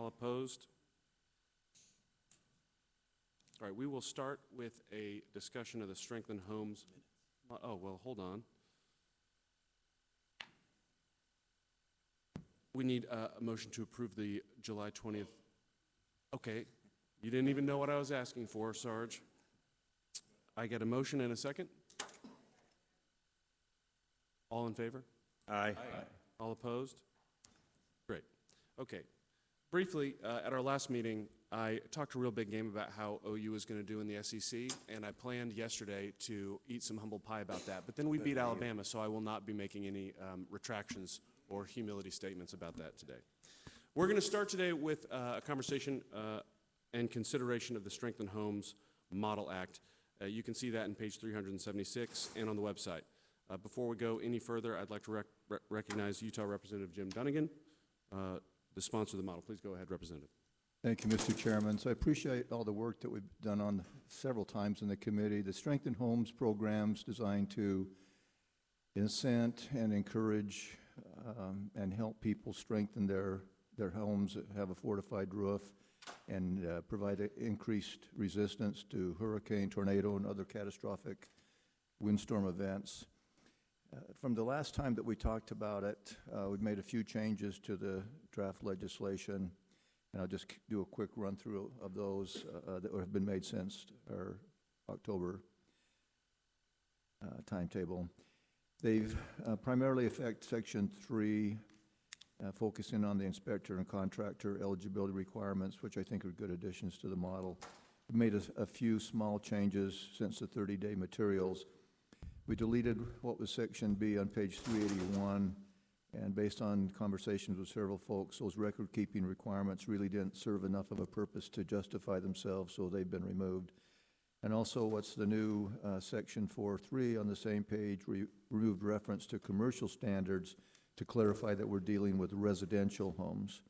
All opposed? All right, we will start with a discussion of the Strengthen Homes. Oh, well, hold on. We need a motion to approve the July 20th. Okay, you didn't even know what I was asking for, Sarge. I get a motion and a second? All in favor? Aye. All opposed? Great. Okay. Briefly, at our last meeting, I talked a real big game about how OU is going to do in the SEC, and I planned yesterday to eat some humble pie about that. But then we beat Alabama, so I will not be making any retractions or humility statements about that today. We're going to start today with a conversation and consideration of the Strengthen Homes Model Act. You can see that in page 376 and on the website. Before we go any further, I'd like to recognize Utah Representative Jim Dunnigan, the sponsor of the model. Please go ahead, Representative. Thank you, Mr. Chairman. So I appreciate all the work that we've done on several times in the committee. The Strengthen Homes programs designed to incent and encourage and help people strengthen their homes, have a fortified roof, and provide increased resistance to hurricane, tornado, and other catastrophic windstorm events. From the last time that we talked about it, we've made a few changes to the draft legislation, and I'll just do a quick run through of those that have been made since our October timetable. They've primarily affect Section 3, focusing on the inspector and contractor eligibility requirements, which I think are good additions to the model. We've made a few small changes since the 30-day materials. We deleted what was Section B on page 381, and based on conversations with several folks, those record-keeping requirements really didn't serve enough of a purpose to justify themselves, so they've been removed. And also, what's the new Section 4.3 on the same page, removed reference to commercial standards to clarify that we're dealing with residential homes.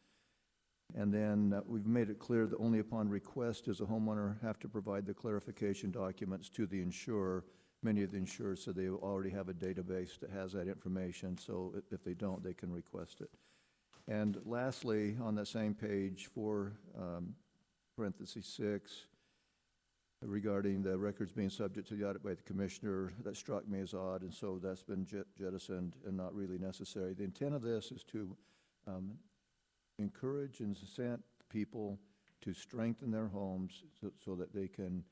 And then we've made it clear that only upon request does a homeowner have to provide the clarification documents to the insurer. Many of the insurers said they already have a database that has that information, so if they don't, they can request it. And lastly, on that same page, parenthesis 6, regarding the records being subject to the audit by the commissioner, that struck me as odd, and so that's been jettisoned and not really necessary. The intent of this is to encourage and incent people to strengthen their homes so that they can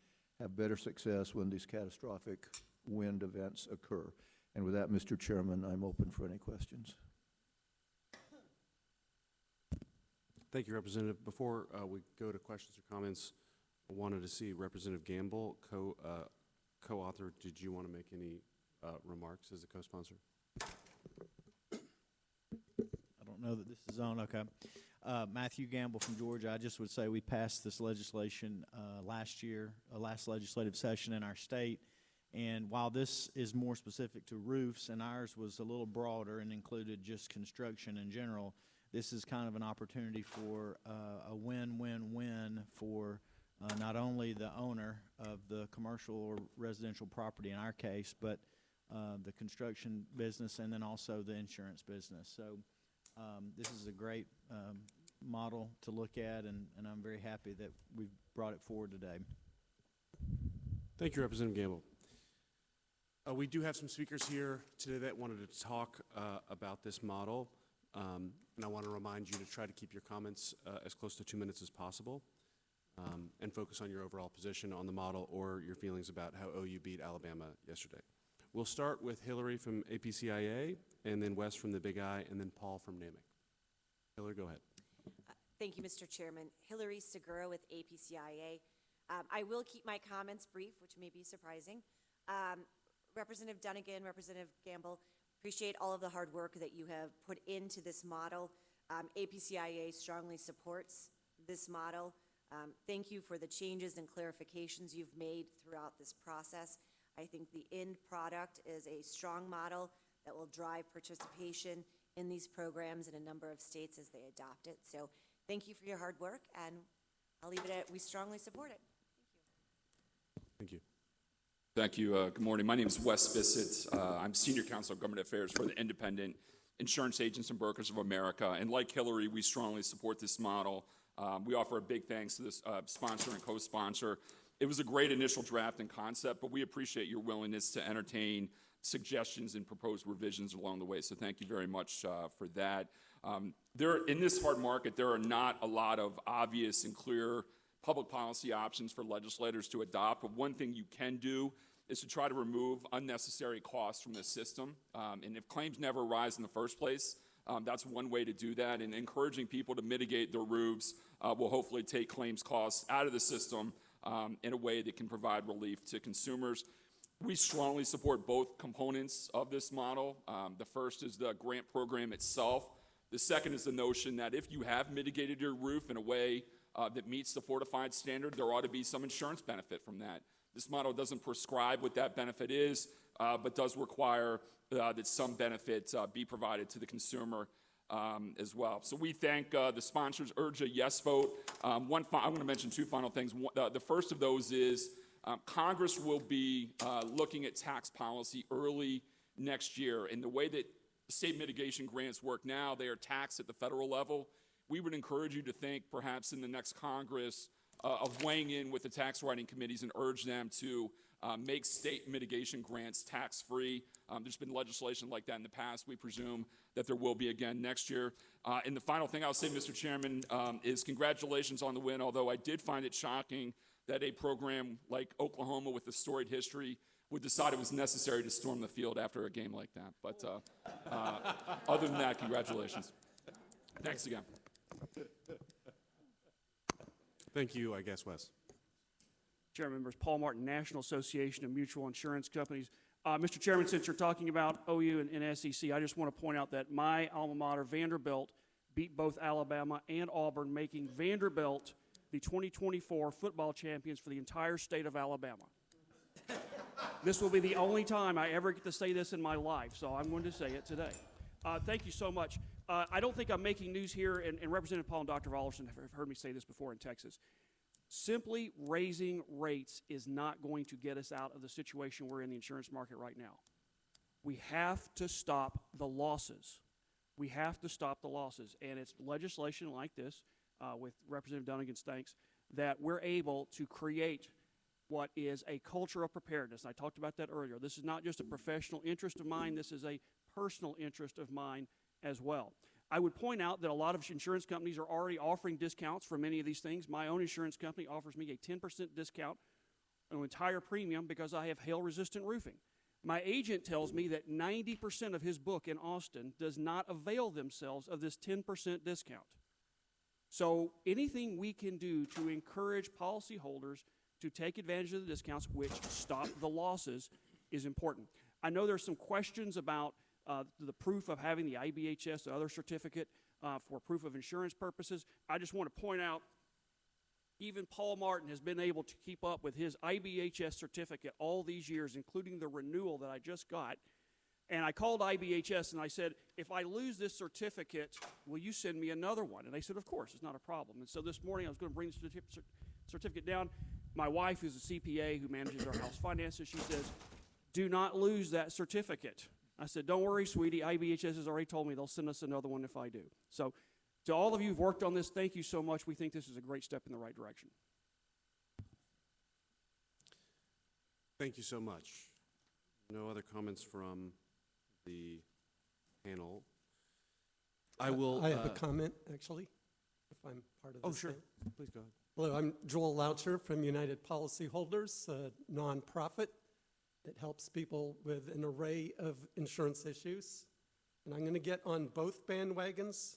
have better success when these catastrophic wind events occur. And with that, Mr. Chairman, I'm open for any questions. Thank you, Representative. Before we go to questions or comments, I wanted to see Representative Gamble, co-author. Did you want to make any remarks as a co-sponsor? I don't know that this is on. Okay. Matthew Gamble from Georgia. I just would say we passed this legislation last year, last legislative session in our state. And while this is more specific to roofs and ours was a little broader and included just construction in general, this is kind of an opportunity for a win-win-win for not only the owner of the commercial or residential property in our case, but the construction business and then also the insurance business. So this is a great model to look at, and I'm very happy that we've brought it forward today. Thank you, Representative Gamble. We do have some speakers here today that wanted to talk about this model, and I want to remind you to try to keep your comments as close to 2 minutes as possible, and focus on your overall position on the model or your feelings about how OU beat Alabama yesterday. We'll start with Hillary from APCIA, and then Wes from the Big I, and then Paul from NAMIC. Hillary, go ahead. Thank you, Mr. Chairman. Hillary Segura with APCIA. I will keep my comments brief, which may be surprising. Representative Dunnigan, Representative Gamble, appreciate all of the hard work that you have put into this model. APCIA strongly supports this model. Thank you for the changes and clarifications you've made throughout this process. I think the end product is a strong model that will drive participation in these programs in a number of states as they adopt it. So thank you for your hard work, and I'll leave it at we strongly support it. Thank you. Thank you. Good morning. My name is Wes Bissett. I'm Senior Counsel of Government Affairs for the Independent Insurance Agents and Brokers of America. And like Hillary, we strongly support this model. We offer a big thanks to this sponsor and co-sponsor. It was a great initial draft and concept, but we appreciate your willingness to entertain suggestions and proposed revisions along the way, so thank you very much for that. In this hard market, there are not a lot of obvious and clear public policy options for legislators to adopt, but one thing you can do is to try to remove unnecessary costs from the system. And if claims never rise in the first place, that's one way to do that. And encouraging people to mitigate their roofs will hopefully take claims costs out of the system in a way that can provide relief to consumers. We strongly support both components of this model. The first is the grant program itself. The second is the notion that if you have mitigated your roof in a way that meets the fortified standard, there ought to be some insurance benefit from that. This model doesn't prescribe what that benefit is, but does require that some benefit be provided to the consumer as well. So we thank the sponsors, urge a yes vote. I'm going to mention two final things. The first of those is Congress will be looking at tax policy early next year. And the way that state mitigation grants work now, they are taxed at the federal level. We would encourage you to think perhaps in the next Congress of weighing in with the tax writing committees and urge them to make state mitigation grants tax-free. There's been legislation like that in the past. We presume that there will be again next year. And the final thing I'll say, Mr. Chairman, is congratulations on the win, although I did find it shocking that a program like Oklahoma with a storied history would decide it was necessary to storm the field after a game like that. But other than that, congratulations. Thanks again. Thank you, I guess, Wes. Chairman members, Paul Martin, National Association of Mutual Insurance Companies. Mr. Chairman, since you're talking about OU and SEC, I just want to point out that my alma mater, Vanderbilt, beat both Alabama and Auburn, making Vanderbilt the 2024 football champions for the entire state of Alabama. This will be the only time I ever get to say this in my life, so I'm going to say it today. Thank you so much. I don't think I'm making news here, and Representative Paul and Dr. Vollerson have heard me say this before in Texas. Simply raising rates is not going to get us out of the situation we're in the insurance market right now. We have to stop the losses. We have to stop the losses, and it's legislation like this, with Representative Dunnigan's thanks, that we're able to create what is a culture of preparedness. I talked about that earlier. This is not just a professional interest of mine. This is a personal interest of mine as well. I would point out that a lot of insurance companies are already offering discounts for many of these things. My own insurance company offers me a 10% discount on an entire premium because I have hail-resistant roofing. My agent tells me that 90% of his book in Austin does not avail themselves of this 10% discount. So anything we can do to encourage policyholders to take advantage of the discounts, which stop the losses, is important. I know there's some questions about the proof of having the IBHS or other certificate for proof of insurance purposes. I just want to point out, even Paul Martin has been able to keep up with his IBHS certificate all these years, including the renewal that I just got. And I called IBHS and I said, if I lose this certificate, will you send me another one? And they said, of course, it's not a problem. And so this morning I was going to bring the certificate down. My wife, who's a CPA who manages our house finances, she says, do not lose that certificate. I said, don't worry, sweetie. IBHS has already told me they'll send us another one if I do. So to all of you who've worked on this, thank you so much. We think this is a great step in the right direction. Thank you so much. No other comments from the panel. I have a comment, actually, if I'm part of this. Oh, sure. thing. Please go ahead. Hello, I'm Joel Loucher from United Policyholders, a nonprofit that helps people with an array of insurance issues. And I'm going to get on both bandwagons.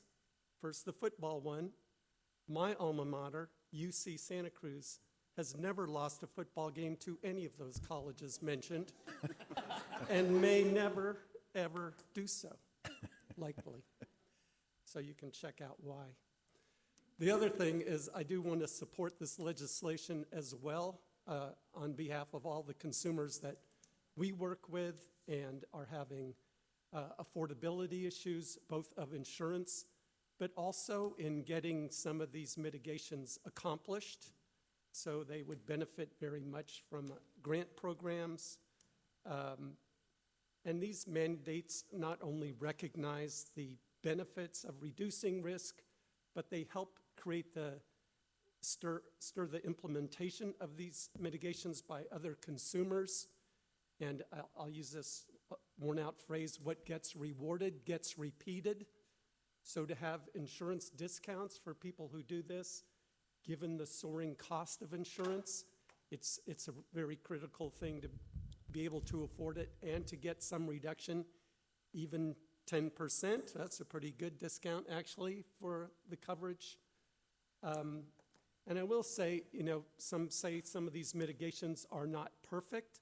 First, the football one. My alma mater, UC Santa Cruz, has never lost a football game to any of those colleges mentioned and may never, ever do so, likely. So you can check out why. The other thing is I do want to support this legislation as well on behalf of all the consumers that we work with and are having affordability issues, both of insurance, but also in getting some of these mitigations accomplished. So they would benefit very much from grant programs. And these mandates not only recognize the benefits of reducing risk, but they help create stir the implementation of these mitigations by other consumers. And I'll use this worn-out phrase, what gets rewarded gets repeated. So to have insurance discounts for people who do this, given the soaring cost of insurance, it's a very critical thing to be able to afford it and to get some reduction, even 10%. That's a pretty good discount, actually, for the coverage. And I will say, some say some of these mitigations are not perfect,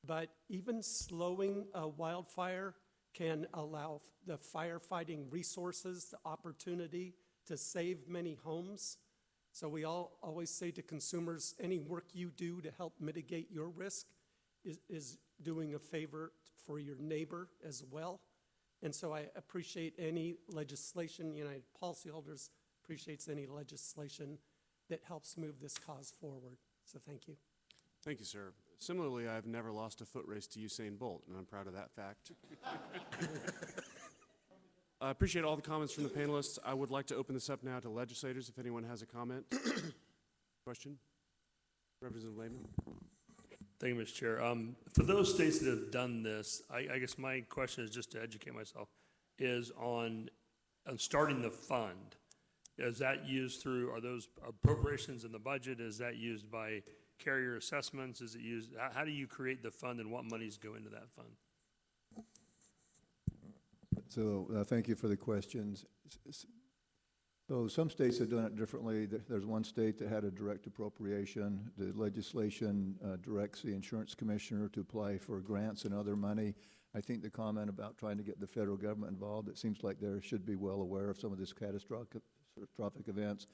but even slowing a wildfire can allow the firefighting resources, the opportunity to save many homes. So we always say to consumers, any work you do to help mitigate your risk is doing a favor for your neighbor as well. And so I appreciate any legislation, United Policyholders appreciates any legislation that helps move this cause forward. So thank you. Thank you, sir. Similarly, I've never lost a foot race to Usain Bolt, and I'm proud of that fact. I appreciate all the comments from the panelists. I would like to open this up now to legislators if anyone has a comment. Question? Representative Lehman? Thank you, Mr. Chair. For those states that have done this, I guess my question is just to educate myself, is on starting the fund. Is that used through, are those appropriations in the budget? Is that used by carrier assessments? Is it used, how do you create the fund and what monies go into that fund? So thank you for the questions. So some states have done it differently. There's one state that had a direct appropriation. The legislation directs the insurance commissioner to apply for grants and other money. I think the comment about trying to get the federal government involved, it seems like they should be well aware of some of this catastrophic events.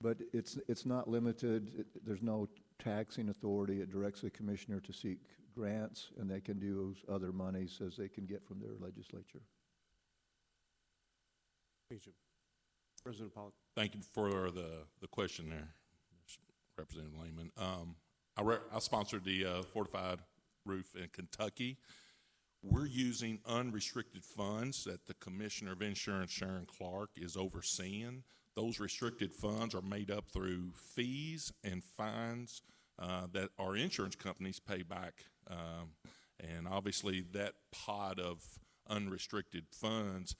But it's not limited. There's no taxing authority. It directs the commissioner to seek grants, and they can use other monies as they can get from their legislature. Thank you, Jim. President Pollock. Thank you for the question there, Representative Lehman. I sponsored the fortified roof in Kentucky. We're using unrestricted funds that the Commissioner of Insurance, Sharon Clark, is overseeing. Those restricted funds are made up through fees and fines that our insurance companies pay back. And obviously that pot of unrestricted funds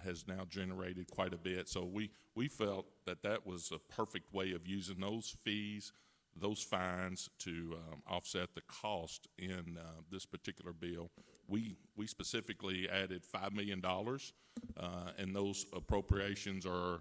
has now generated quite a bit. So we felt that was a perfect way of using those fees, those fines to offset the cost in this particular bill. We specifically added $5 million, and those appropriations are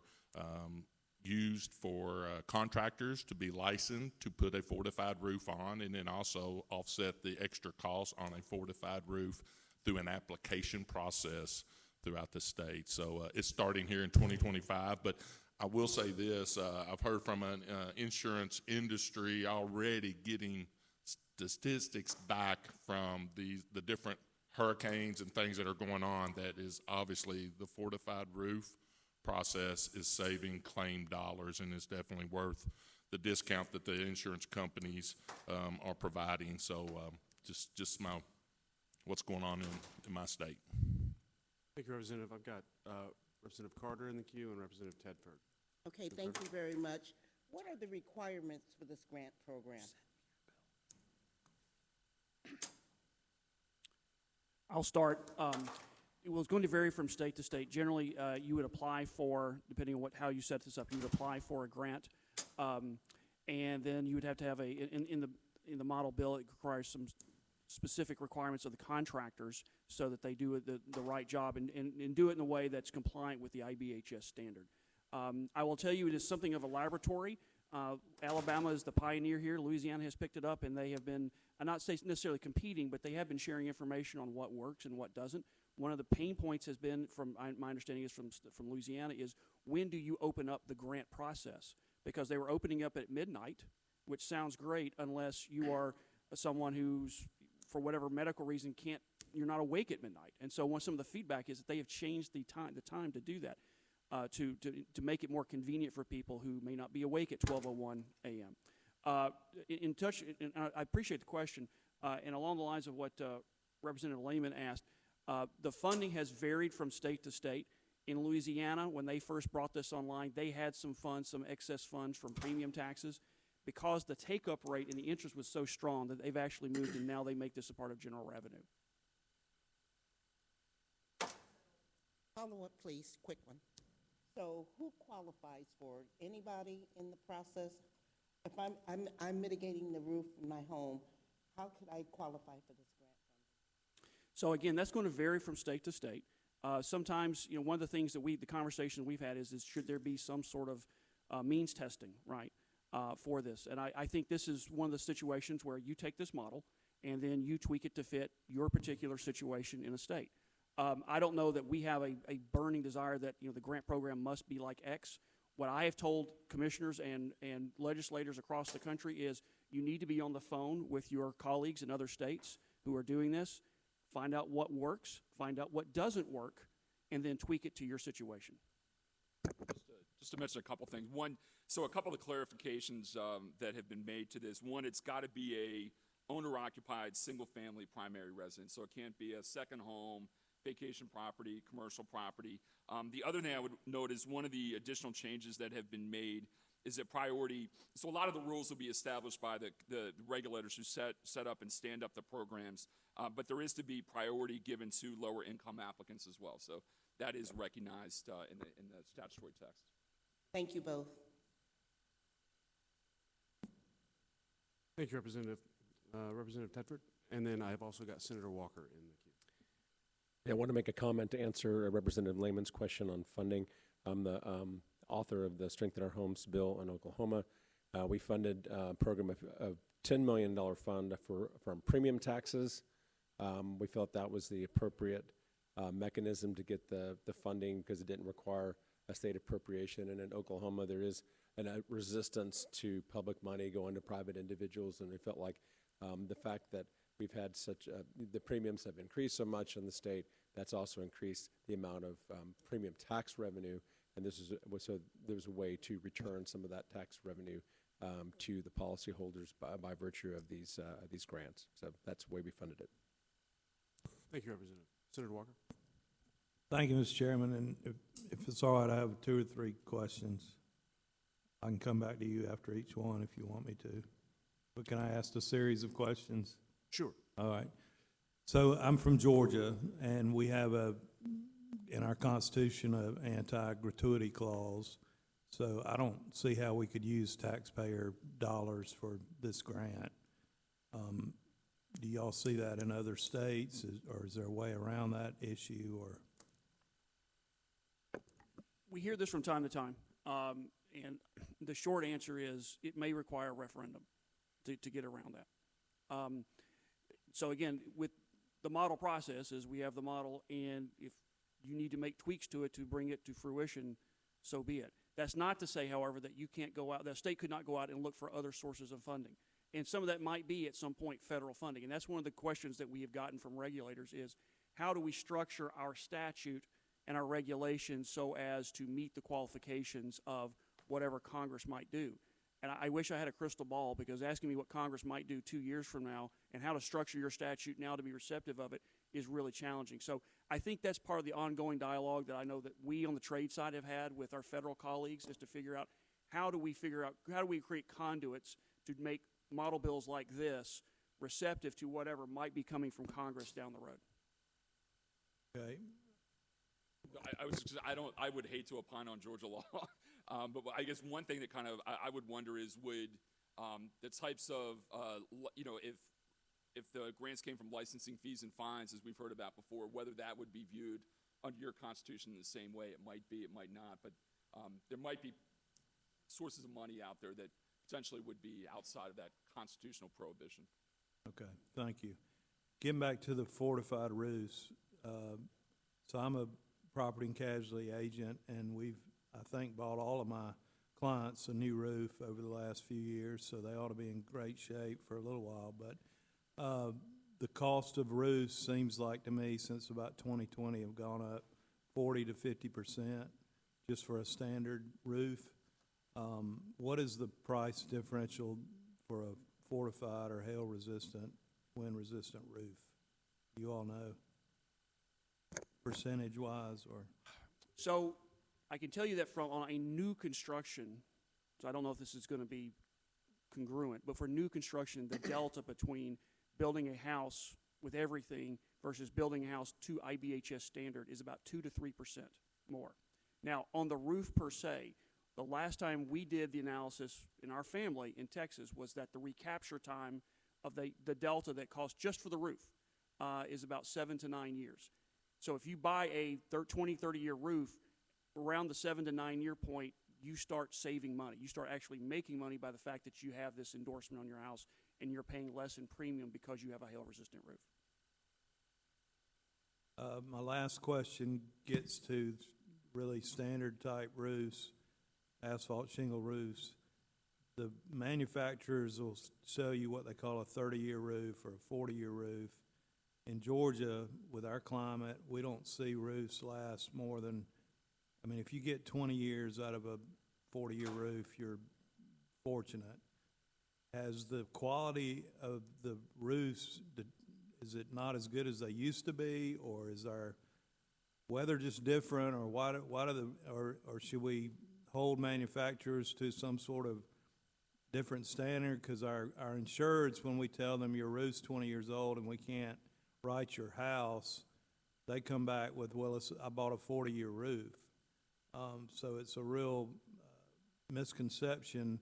used for contractors to be licensed to put a fortified roof on, and then also offset the extra cost on a fortified roof through an application process throughout the state. So it's starting here in 2025, but I will say this, I've heard from an insurance industry already getting statistics back from the different hurricanes and things that are going on, that is obviously the fortified roof process is saving claim dollars, and it's definitely worth the discount that the insurance companies are providing. So just what's going on in my state. Thank you, Representative. I've got Representative Carter in the queue and Representative Tedford. Okay, thank you very much. What are the requirements for this grant program? I'll start. Well, it's going to vary from state to state. Generally, you would apply for, depending on how you set this up, you would apply for a grant, and then you would have to have in the model bill, it requires some specific requirements of the contractors so that they do the right job and do it in a way that's compliant with the IBHS standard. I will tell you, it is something of a laboratory. Alabama is the pioneer here. Louisiana has picked it up, and they have been, I'm not necessarily competing, but they have been sharing information on what works and what doesn't. One of the pain points has been, from my understanding is from Louisiana, is when do you open up the grant process? Because they were opening up at midnight, which sounds great unless you are someone who's, for whatever medical reason, you're not awake at midnight. And so some of the feedback is that they have changed the time to do that, to make it more convenient for people who may not be awake at 12:01 a.m. I appreciate the question, and along the lines of what Representative Lehman asked, the funding has varied from state to state. In Louisiana, when they first brought this online, they had some funds, some excess funds from premium taxes. Because the take-up rate and the interest was so strong that they've actually moved and now they make this a part of general revenue. Follow up, please, quick one. So who qualifies for it? Anybody in the process? If I'm mitigating the roof in my home, how could I qualify for this grant? So again, that's going to vary from state to state. Sometimes, you know, one of the things that the conversation we've had is should there be some sort of means testing, right, for this? And I think this is one of the situations where you take this model and then you tweak it to fit your particular situation in a state. I don't know that we have a burning desire that, you know, the grant program must be like X. What I have told commissioners and legislators across the country is you need to be on the phone with your colleagues in other states who are doing this, find out what works, find out what doesn't work, and then tweak it to your situation. Just to mention a couple things. One, so a couple of clarifications that have been made to this. One, it's got to be a owner-occupied, single-family primary residence, so it can't be a second home, vacation property, commercial property. The other thing I would note is one of the additional changes that have been made is that priority, so a lot of the rules will be established by the regulators who set up and stand up the programs, but there is to be priority given to lower income applicants as well. So that is recognized in the statutory text. Thank you both. Thank you, Representative Tedford. And then I've also got Senator Walker in the queue. Yeah, I want to make a comment to answer Representative Lehman's question on funding. I'm the author of the Strengthen Our Homes bill in Oklahoma. We funded a program of $10 million fund from premium taxes. We felt that was the appropriate mechanism to get the funding because it didn't require a state appropriation. And in Oklahoma, there is a resistance to public money going to private individuals, and we felt like the fact that we've had the premiums have increased so much in the state, that's also increased the amount of premium tax revenue, and so there's a way to return some of that tax revenue to the policyholders by virtue of these grants. So that's the way we funded it. Thank you, Representative. Senator Walker. Thank you, Mr. Chairman, and if it's all right, I have 2 or 3 questions. I can come back to you after each one if you want me to. But can I ask a series of questions? Sure. All right. So I'm from Georgia, and we have in our Constitution, an anti-gratuity clause. So I don't see how we could use taxpayer dollars for this grant. Do y'all see that in other states, or is there a way around that issue? Or We hear this from time to time, and the short answer is it may require a referendum to get around that. So again, with the model process is we have the model, and if you need to make tweaks to it to bring it to fruition, so be it. That's not to say, however, that you can't go out, the state could not go out and look for other sources of funding. And some of that might be at some point federal funding. And that's one of the questions that we have gotten from regulators is how do we structure our statute and our regulations so as to meet the qualifications of whatever Congress might do. And I wish I had a crystal ball, because asking me what Congress might do 2 years from now and how to structure your statute now to be receptive of it is really challenging. So I think that's part of the ongoing dialogue that I know that we on the trade side have had with our federal colleagues, is to figure out how do we create conduits to make model bills like this receptive to whatever might be coming from Congress down the road. okay, I would hate to opine on Georgia law, but I guess one thing that kind of I would wonder is would the types of if the grants came from licensing fees and fines, as we've heard about before, whether that would be viewed under your Constitution in the same way. It might be, it might not, but there might be sources of money out there that potentially would be outside of that constitutional prohibition. okay, thank you. Getting back to the fortified roofs, so I'm a property and casualty agent, and we've, I think, bought all of my clients a new roof over the last few years, so they ought to be in great shape for a little while. But the cost of roofs seems like to me since about 2020 have gone up 40 to 50% just for a standard roof. What is the price differential for a fortified or hail-resistant, wind-resistant roof? You all know, percentage-wise, or? So I can tell you that from on a new construction, so I don't know if this is going to be congruent, but for new construction, the delta between building a house with everything versus building a house to IBHS standard is about 2 to 3% more. Now, on the roof per se, the last time we did the analysis in our family in Texas was that the recapture time of the delta that costs just for the roof is about 7 to 9 years. So if you buy a 20, 30-year roof, around the 7 to 9 year point, you start saving money. You start actually making money by the fact that you have this endorsement on your house and you're paying less in premium because you have a hail-resistant roof. My last question gets to really standard type roofs, asphalt shingle roofs. The manufacturers will sell you what they call a 30-year roof or a 40-year roof. In Georgia, with our climate, we don't see roofs last more than, I mean, if you get 20 years out of a 40-year roof, you're fortunate. Has the quality of the roofs, is it not as good as they used to be, or is our weather just different, or or should we hold manufacturers to some sort of different standard? Because our insureds, when we tell them your roof's 20 years old and we can't write your house, they come back with, well, I bought a 40-year roof. So it's a real misconception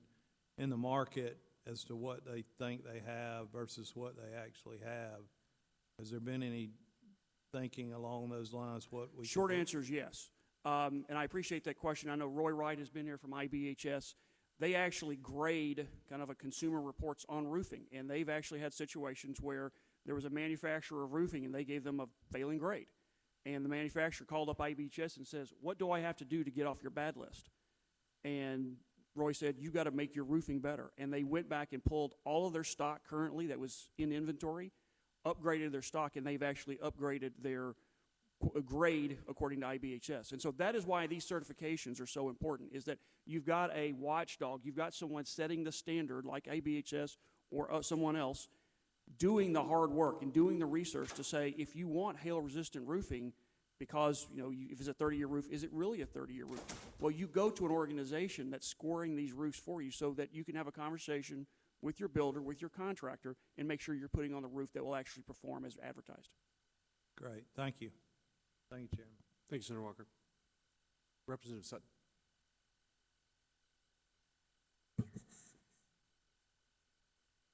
in the market as to what they think they have versus what they actually have. Has there been any thinking along those lines? Short answer is yes. And I appreciate that question. I know Roy Wright has been here from IBHS. They actually grade kind of a Consumer Reports on roofing, and they've actually had situations where there was a manufacturer of roofing and they gave them a failing grade. And the manufacturer called up IBHS and says, what do I have to do to get off your bad list? And Roy said, you got to make your roofing better. And they went back and pulled all of their stock currently that was in inventory, upgraded their stock, and they've actually upgraded their grade according to IBHS. And so that is why these certifications are so important, is that you've got a watchdog, you've got someone setting the standard like IBHS or someone else doing the hard work and doing the research to say, if you want hail-resistant roofing, because, if it's a 30-year roof, is it really a 30-year roof? Well, you go to an organization that's scoring these roofs for you so that you can have a conversation with your builder, with your contractor, and make sure you're putting on the roof that will actually perform as advertised. Great, thank you. Thank you, Chairman. Thank you, Senator Walker. Representative Sutton.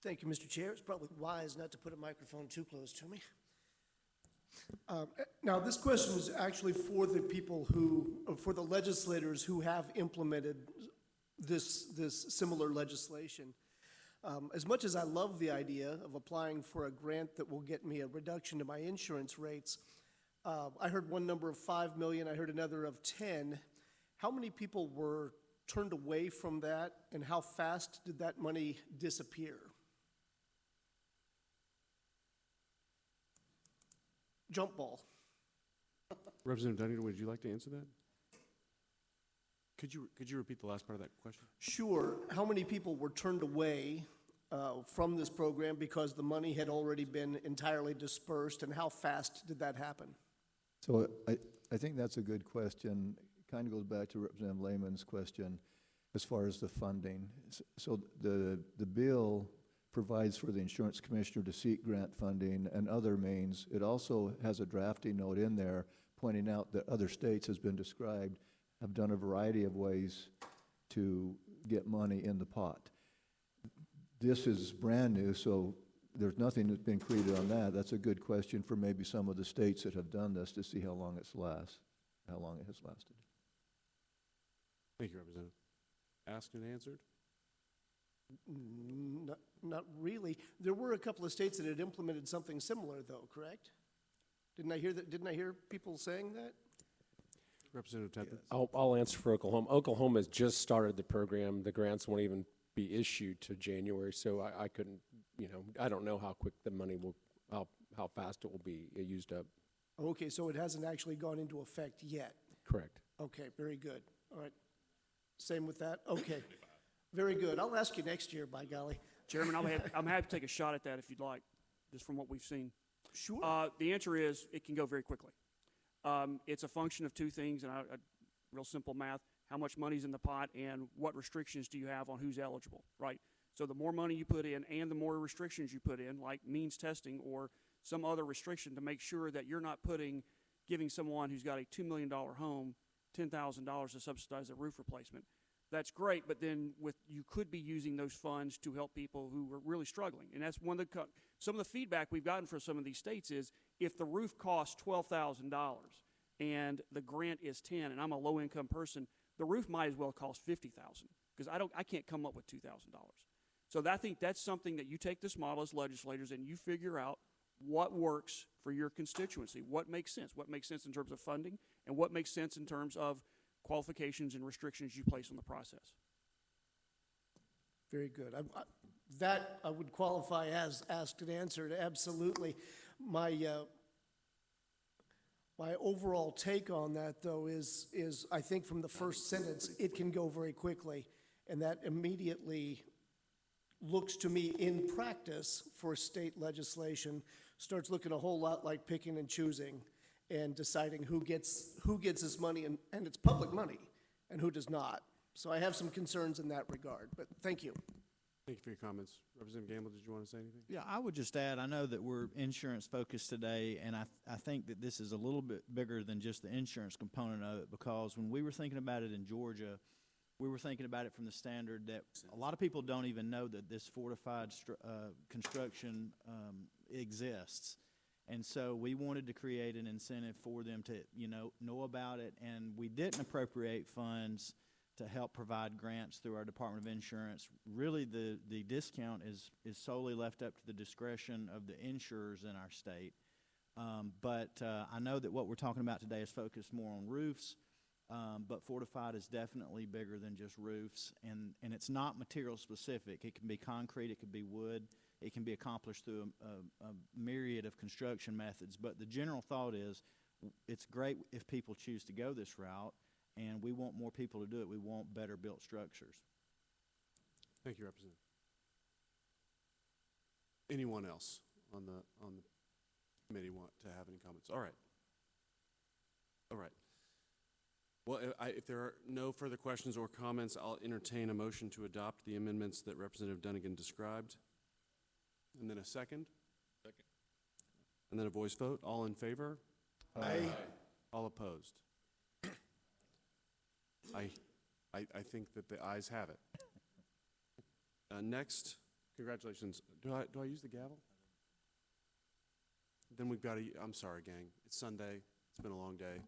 Thank you, Mr. Chair. It's probably wise not to put a microphone too close to me. Now, this question is actually for the people for the legislators who have implemented this similar legislation. As much as I love the idea of applying for a grant that will get me a reduction to my insurance rates, I heard one number of 5 million, I heard another of 10. How many people were turned away from that, and how fast did that money disappear? Jump ball. Representative Dunning, would you like to answer that? Could you repeat the last part of that question? Sure. How many people were turned away from this program because the money had already been entirely dispersed, and how fast did that happen? So I think that's a good question. It kind of goes back to Representative Lehman's question as far as the funding. So the bill provides for the insurance commissioner to seek grant funding and other means. It also has a drafting note in there pointing out that other states, has been described, have done a variety of ways to get money in the pot. This is brand new, so there's nothing that's been created on that. That's a good question for maybe some of the states that have done this to see how long it has lasted. Thank you, Representative. Asked and answered? Not really. There were a couple of states that had implemented something similar, though, correct? Didn't I hear that? Didn't I hear people saying that? Representative Tedford? I'll answer for Oklahoma. Oklahoma has just started the program. The grants won't even be issued to January, so I couldn't, I don't know how quick the money will, how fast it will be used up. Okay, so it hasn't actually gone into effect yet? Correct. Okay, very good. All right. Same with that? Okay. Very good. I'll ask you next year, by golly. Chairman, I'm happy to take a shot at that if you'd like, just from what we've seen. Sure. The answer is it can go very quickly. It's a function of two things, and real simple math, how much money's in the pot and what restrictions do you have on who's eligible, right? So the more money you put in and the more restrictions you put in, like means testing or some other restriction to make sure that you're not giving someone who's got a $2 million home $10,000 to subsidize their roof replacement. That's great, but then you could be using those funds to help people who are really struggling. And that's one of some of the feedback we've gotten from some of these states is if the roof costs $12,000 and the grant is 10, and I'm a low income person, the roof might as well cost $50,000 because I can't come up with $2,000. So I think that's something that you take this model as legislators and you figure out what works for your constituency, what makes sense in terms of funding, and what makes sense in terms of qualifications and restrictions you place on the process. Very good. That I would qualify as asked and answered, absolutely. My overall take on that, though, is I think from the first sentence, it can go very quickly, and that immediately looks to me in practice for state legislation starts looking a whole lot like picking and choosing and deciding who gets this money, and it's public money, and who does not. So I have some concerns in that regard, but thank you. Thank you for your comments. Representative Gamble, did you want to say anything? Yeah, I would just add, I know that we're insurance focused today, and I think that this is a little bit bigger than just the insurance component of it, because when we were thinking about it in Georgia, we were thinking about it from the standard that a lot of people don't even know that this fortified construction exists. And so we wanted to create an incentive for them to, know about it, and we didn't appropriate funds to help provide grants through our Department of Insurance. Really, the discount is solely left up to the discretion of the insurers in our state. But I know that what we're talking about today is focused more on roofs, but fortified is definitely bigger than just roofs, and it's not material specific. It can be concrete, it could be wood, it can be accomplished through a myriad of construction methods. But the general thought is it's great if people choose to go this route, and we want more people to do it. We want better built structures. Thank you, Representative. Anyone else on the committee want to have any comments? All right. Well, if there are no further questions or comments, I'll entertain a motion to adopt the amendments that Representative Dunnigan described. And then a second? Second. And then a voice vote. All in favor? Aye. All opposed? I think that the ayes have it. Next, congratulations. Do I use the gavel? Then we've got I'm sorry, gang. It's Sunday. It's been a long day.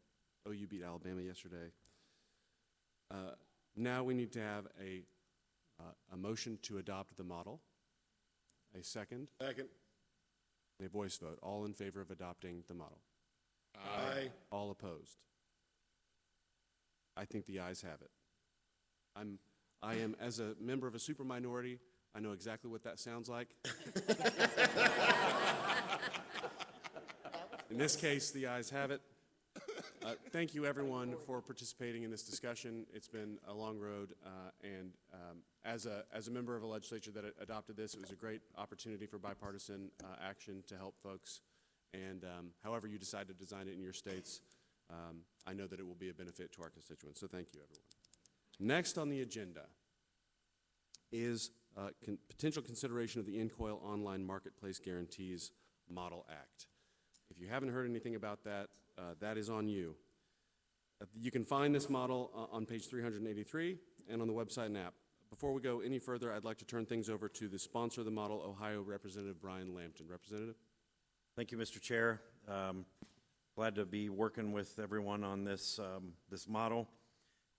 OU beat Alabama yesterday. Now we need to have a motion to adopt the model. A second. Second. And a voice vote. All in favor of adopting the model? Aye. All opposed? I think the ayes have it. I am, as a member of a super minority, I know exactly what that sounds like. In this case, the ayes have it. Thank you, everyone, for participating in this discussion. It's been a long road, and as a member of a legislature that adopted this, it was a great opportunity for bipartisan action to help folks. And however you decide to design it in your states, I know that it will be a benefit to our constituents. So thank you, everyone. Next on the agenda is potential consideration of the INCOIL Online Marketplace Guarantees Model Act. If you haven't heard anything about that, that is on you. You can find this model on page 383 and on the website and app. Before we go any further, I'd like to turn things over to the sponsor of the model, Ohio Representative Brian Lampton. Representative? Thank you, Mr. Chair. Glad to be working with everyone on this model.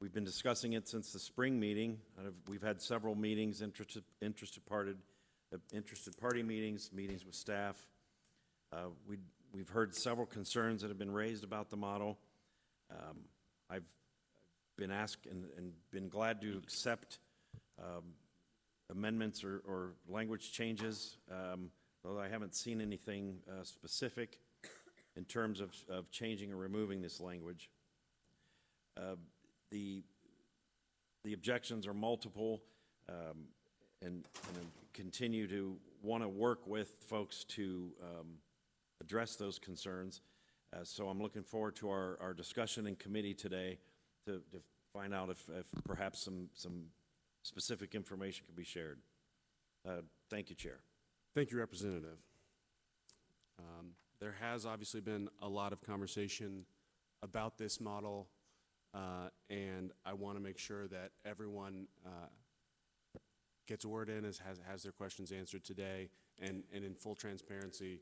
We've been discussing it since the spring meeting. We've had several meetings, interested party meetings with staff. We've heard several concerns that have been raised about the model. I've been asked and been glad to accept amendments or language changes, though I haven't seen anything specific in terms of changing or removing this language. The objections are multiple, and continue to want to work with folks to address those concerns. So I'm looking forward to our discussion in committee today to find out if perhaps some specific information could be shared. Thank you, Chair. Thank you, Representative. There has obviously been a lot of conversation about this model, and I want to make sure that everyone gets a word in, has their questions answered today, and in full transparency,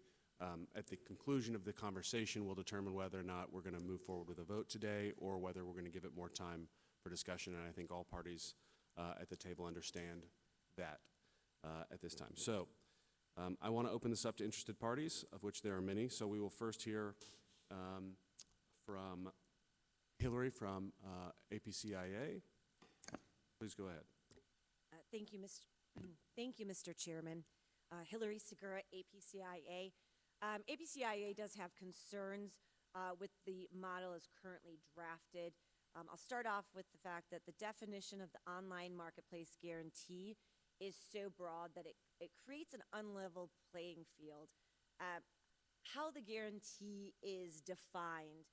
at the conclusion of the conversation, we'll determine whether or not we're going to move forward with a vote today or whether we're going to give it more time for discussion, and I think all parties at the table understand that at this time. So I want to open this up to interested parties, of which there are many. So we will first hear from Hillary from APCIA. Please go ahead. Thank you, Mr. Chairman. Hillary Segura, APCIA. APCIA does have concerns with the model as currently drafted. I'll start off with the fact that the definition of the online marketplace guarantee is so broad that it creates an unlevel playing field. How the guarantee is defined,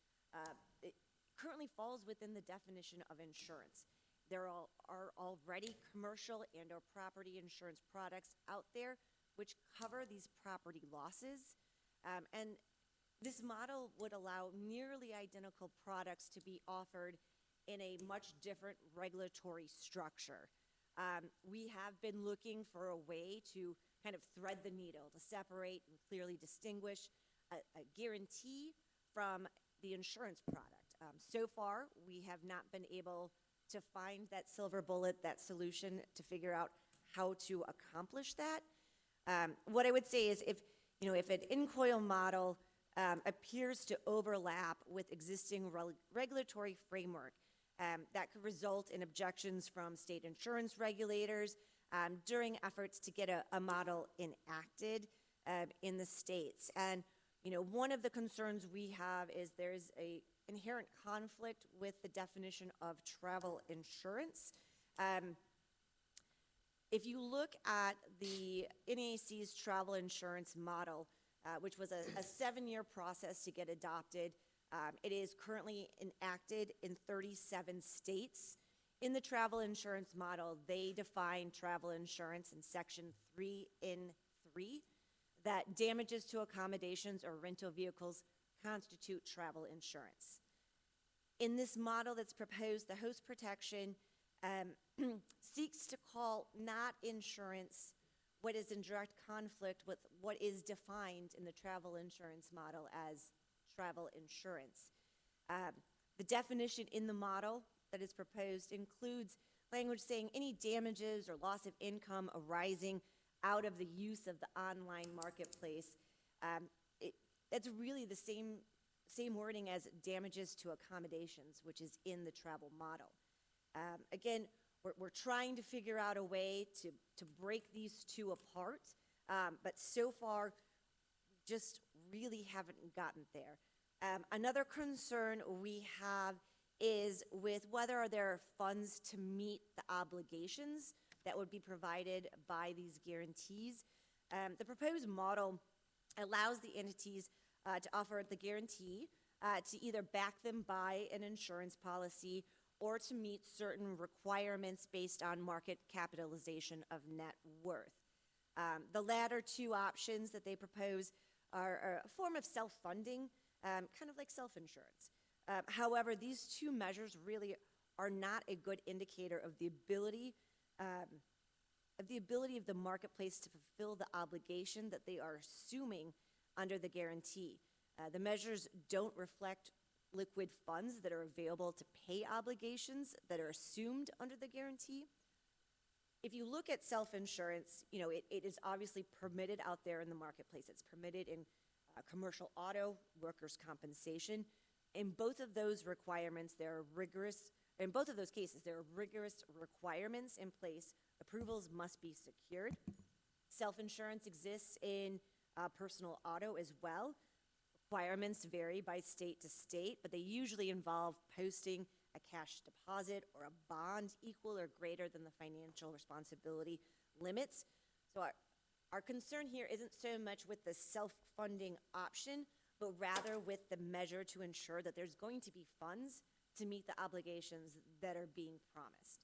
it currently falls within the definition of insurance. There are already commercial and or property insurance products out there which cover these property losses. And this model would allow nearly identical products to be offered in a much different regulatory structure. We have been looking for a way to kind of thread the needle to separate and clearly distinguish a guarantee from the insurance product. So far, we have not been able to find that silver bullet, that solution to figure out how to accomplish that. What I would say is if an in-coil model appears to overlap with existing regulatory framework, that could result in objections from state insurance regulators during efforts to get a model enacted in the states. And one of the concerns we have is there's a inherent conflict with the definition of travel insurance. If you look at the NAC's travel insurance model, which was a 7-year process to get adopted, it is currently enacted in 37 states. In the travel insurance model, they define travel insurance in Section 3(3) that damages to accommodations or rental vehicles constitute travel insurance. In this model that's proposed, the host protection seeks to call not insurance what is in direct conflict with what is defined in the travel insurance model as travel insurance. The definition in the model that is proposed includes language saying any damages or loss of income arising out of the use of the online marketplace. That's really the same wording as damages to accommodations, which is in the travel model. Again, we're trying to figure out a way to break these two apart, but so far, just really haven't gotten there. Another concern we have is with whether there are funds to meet the obligations that would be provided by these guarantees. The proposed model allows the entities to offer the guarantee to either back them by an insurance policy or to meet certain requirements based on market capitalization of net worth. The latter two options that they propose are a form of self-funding, kind of like self-insurance. However, these two measures really are not a good indicator of the ability of the marketplace to fulfill the obligation that they are assuming under the guarantee. The measures don't reflect liquid funds that are available to pay obligations that are assumed under the guarantee. If you look at self-insurance, it is obviously permitted out there in the marketplace. It's permitted in commercial auto, workers' compensation. In both of those requirements, in both of those cases, there are rigorous requirements in place. Approvals must be secured. Self-insurance exists in personal auto as well. Requirements vary by state to state, but they usually involve posting a cash deposit or a bond equal or greater than the financial responsibility limits. So our concern here isn't so much with the self-funding option, but rather with the measure to ensure that there's going to be funds to meet the obligations that are being promised.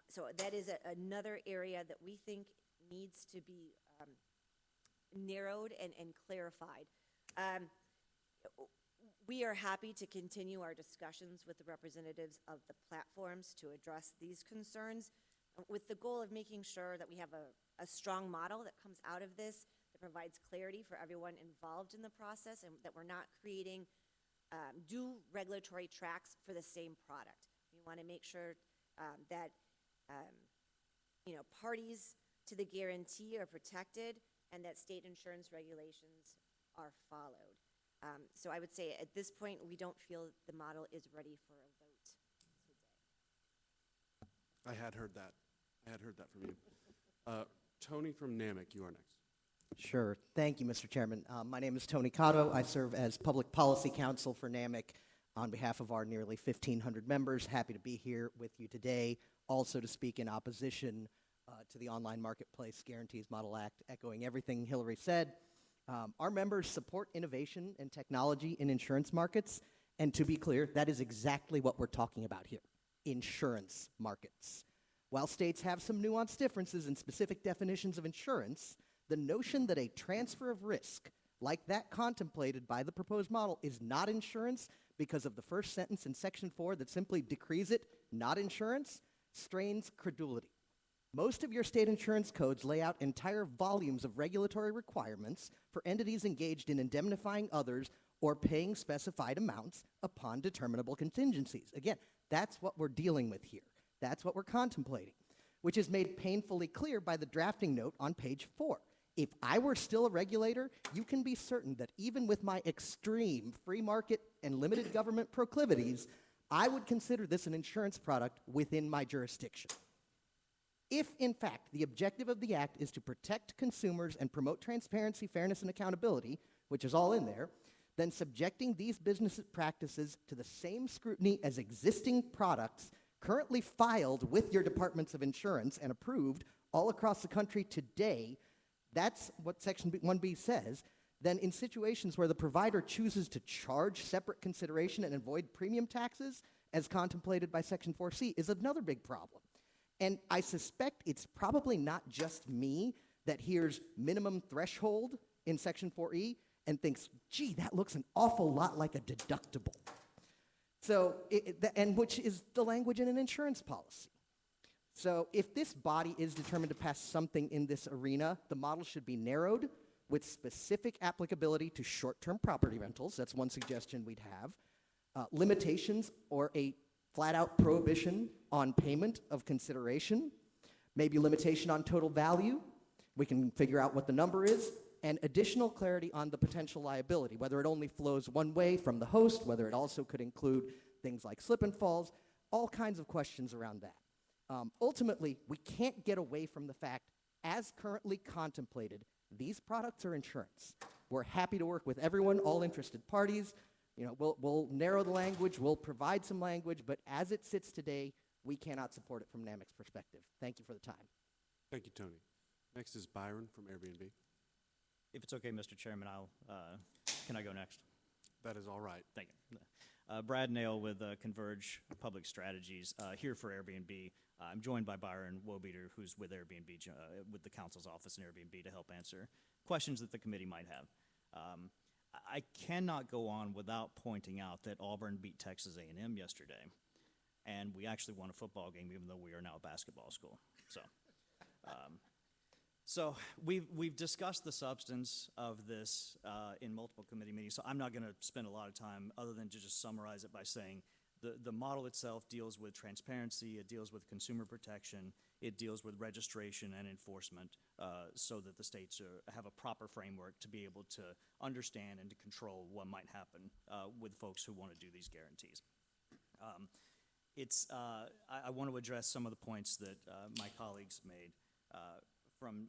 So that is another area that we think needs to be narrowed and clarified. We are happy to continue our discussions with the representatives of the platforms to address these concerns, with the goal of making sure that we have a strong model that comes out of this that provides clarity for everyone involved in the process, and that we're not creating due regulatory tracks for the same product. We want to make sure that parties to the guarantee are protected and that state insurance regulations are followed. So I would say at this point, we don't feel the model is ready for a vote today. I had heard that. I had heard that from you. Tony from NAMIC, you are next. Sure. Thank you, Mr. Chairman. My name is Tony Cotto. I serve as Public Policy Counsel for NAMIC on behalf of our nearly 1,500 members. Happy to be here with you today, also to speak in opposition to the Online Marketplace Guarantees Model Act, echoing everything Hillary said. Our members support innovation and technology in insurance markets, and to be clear, that is exactly what we're talking about here, insurance markets. While states have some nuanced differences in specific definitions of insurance, the notion that a transfer of risk, like that contemplated by the proposed model, is not insurance because of the first sentence in Section 4 that simply decrees it not insurance, strains credulity. Most of your state insurance codes lay out entire volumes of regulatory requirements for entities engaged in indemnifying others or paying specified amounts upon determinable contingencies. Again, that's what we're dealing with here. That's what we're contemplating, which is made painfully clear by the drafting note on page 4. If I were still a regulator, you can be certain that even with my extreme free market and limited government proclivities, I would consider this an insurance product within my jurisdiction. If, in fact, the objective of the Act is to protect consumers and promote transparency, fairness, and accountability, which is all in there, then subjecting these business practices to the same scrutiny as existing products currently filed with your departments of insurance and approved all across the country today, that's what Section 1B says, then in situations where the provider chooses to charge separate consideration and avoid premium taxes, as contemplated by Section 4C, is another big problem. And I suspect it's probably not just me that hears minimum threshold in Section 4E and thinks, gee, that looks an awful lot like a deductible. So, and which is the language in an insurance policy. So if this body is determined to pass something in this arena, the model should be narrowed with specific applicability to short-term property rentals. That's one suggestion we'd have. Limitations or a flat-out prohibition on payment of consideration, maybe limitation on total value. We can figure out what the number is, and additional clarity on the potential liability, whether it only flows one way from the host, whether it also could include things like slip and falls, all kinds of questions around that. Ultimately, we can't get away from the fact, as currently contemplated, these products are insurance. We're happy to work with everyone, all interested parties. We'll narrow the language, we'll provide some language, but as it sits today, we cannot support it from NAMIC's perspective. Thank you for the time. Thank you, Tony. Next is Byron from Airbnb. If it's okay, Mr. Chairman, can I go next? That is all right. Thank you. Brad Nail with Converge Public Strategies, here for Airbnb. I'm joined by Byron Wobeater, who's with Airbnb, with the council's office in Airbnb, to help answer questions that the committee might have. I cannot go on without pointing out that Auburn beat Texas A&M yesterday, and we actually won a football game, even though we are now a basketball school. So we've discussed the substance of this in multiple committee meetings, so I'm not going to spend a lot of time other than to just summarize it by saying the model itself deals with transparency, it deals with consumer protection, it deals with registration and enforcement so that the states have a proper framework to be able to understand and to control what might happen with folks who want to do these guarantees. I want to address some of the points that my colleagues made from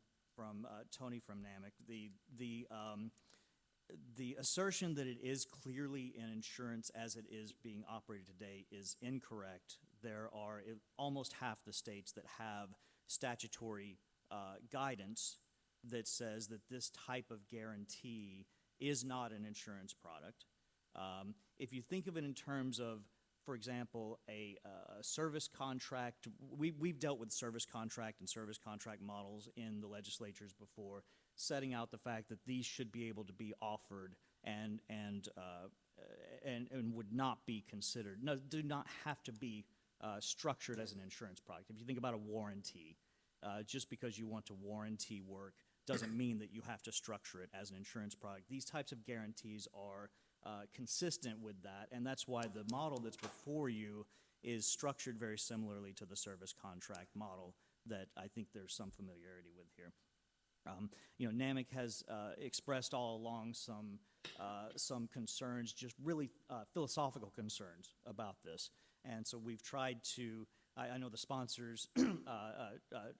Tony from NAMIC. The assertion that it is clearly an insurance as it is being operated today is incorrect. There are almost half the states that have statutory guidance that says that this type of guarantee is not an insurance product. If you think of it in terms of for example, a service contract. We've dealt with service contract and service contract models in the legislatures before, setting out the fact that these should be able to be offered and would not be considered, no, do not have to be structured as an insurance product. If you think about a warranty, just because you want to warranty work doesn't mean that you have to structure it as an insurance product. These types of guarantees are consistent with that, and that's why the model that's before you is structured very similarly to the service contract model that I think there's some familiarity with here. NAMIC has expressed all along some concerns, just really philosophical concerns about this. And so we've tried to, I know the sponsors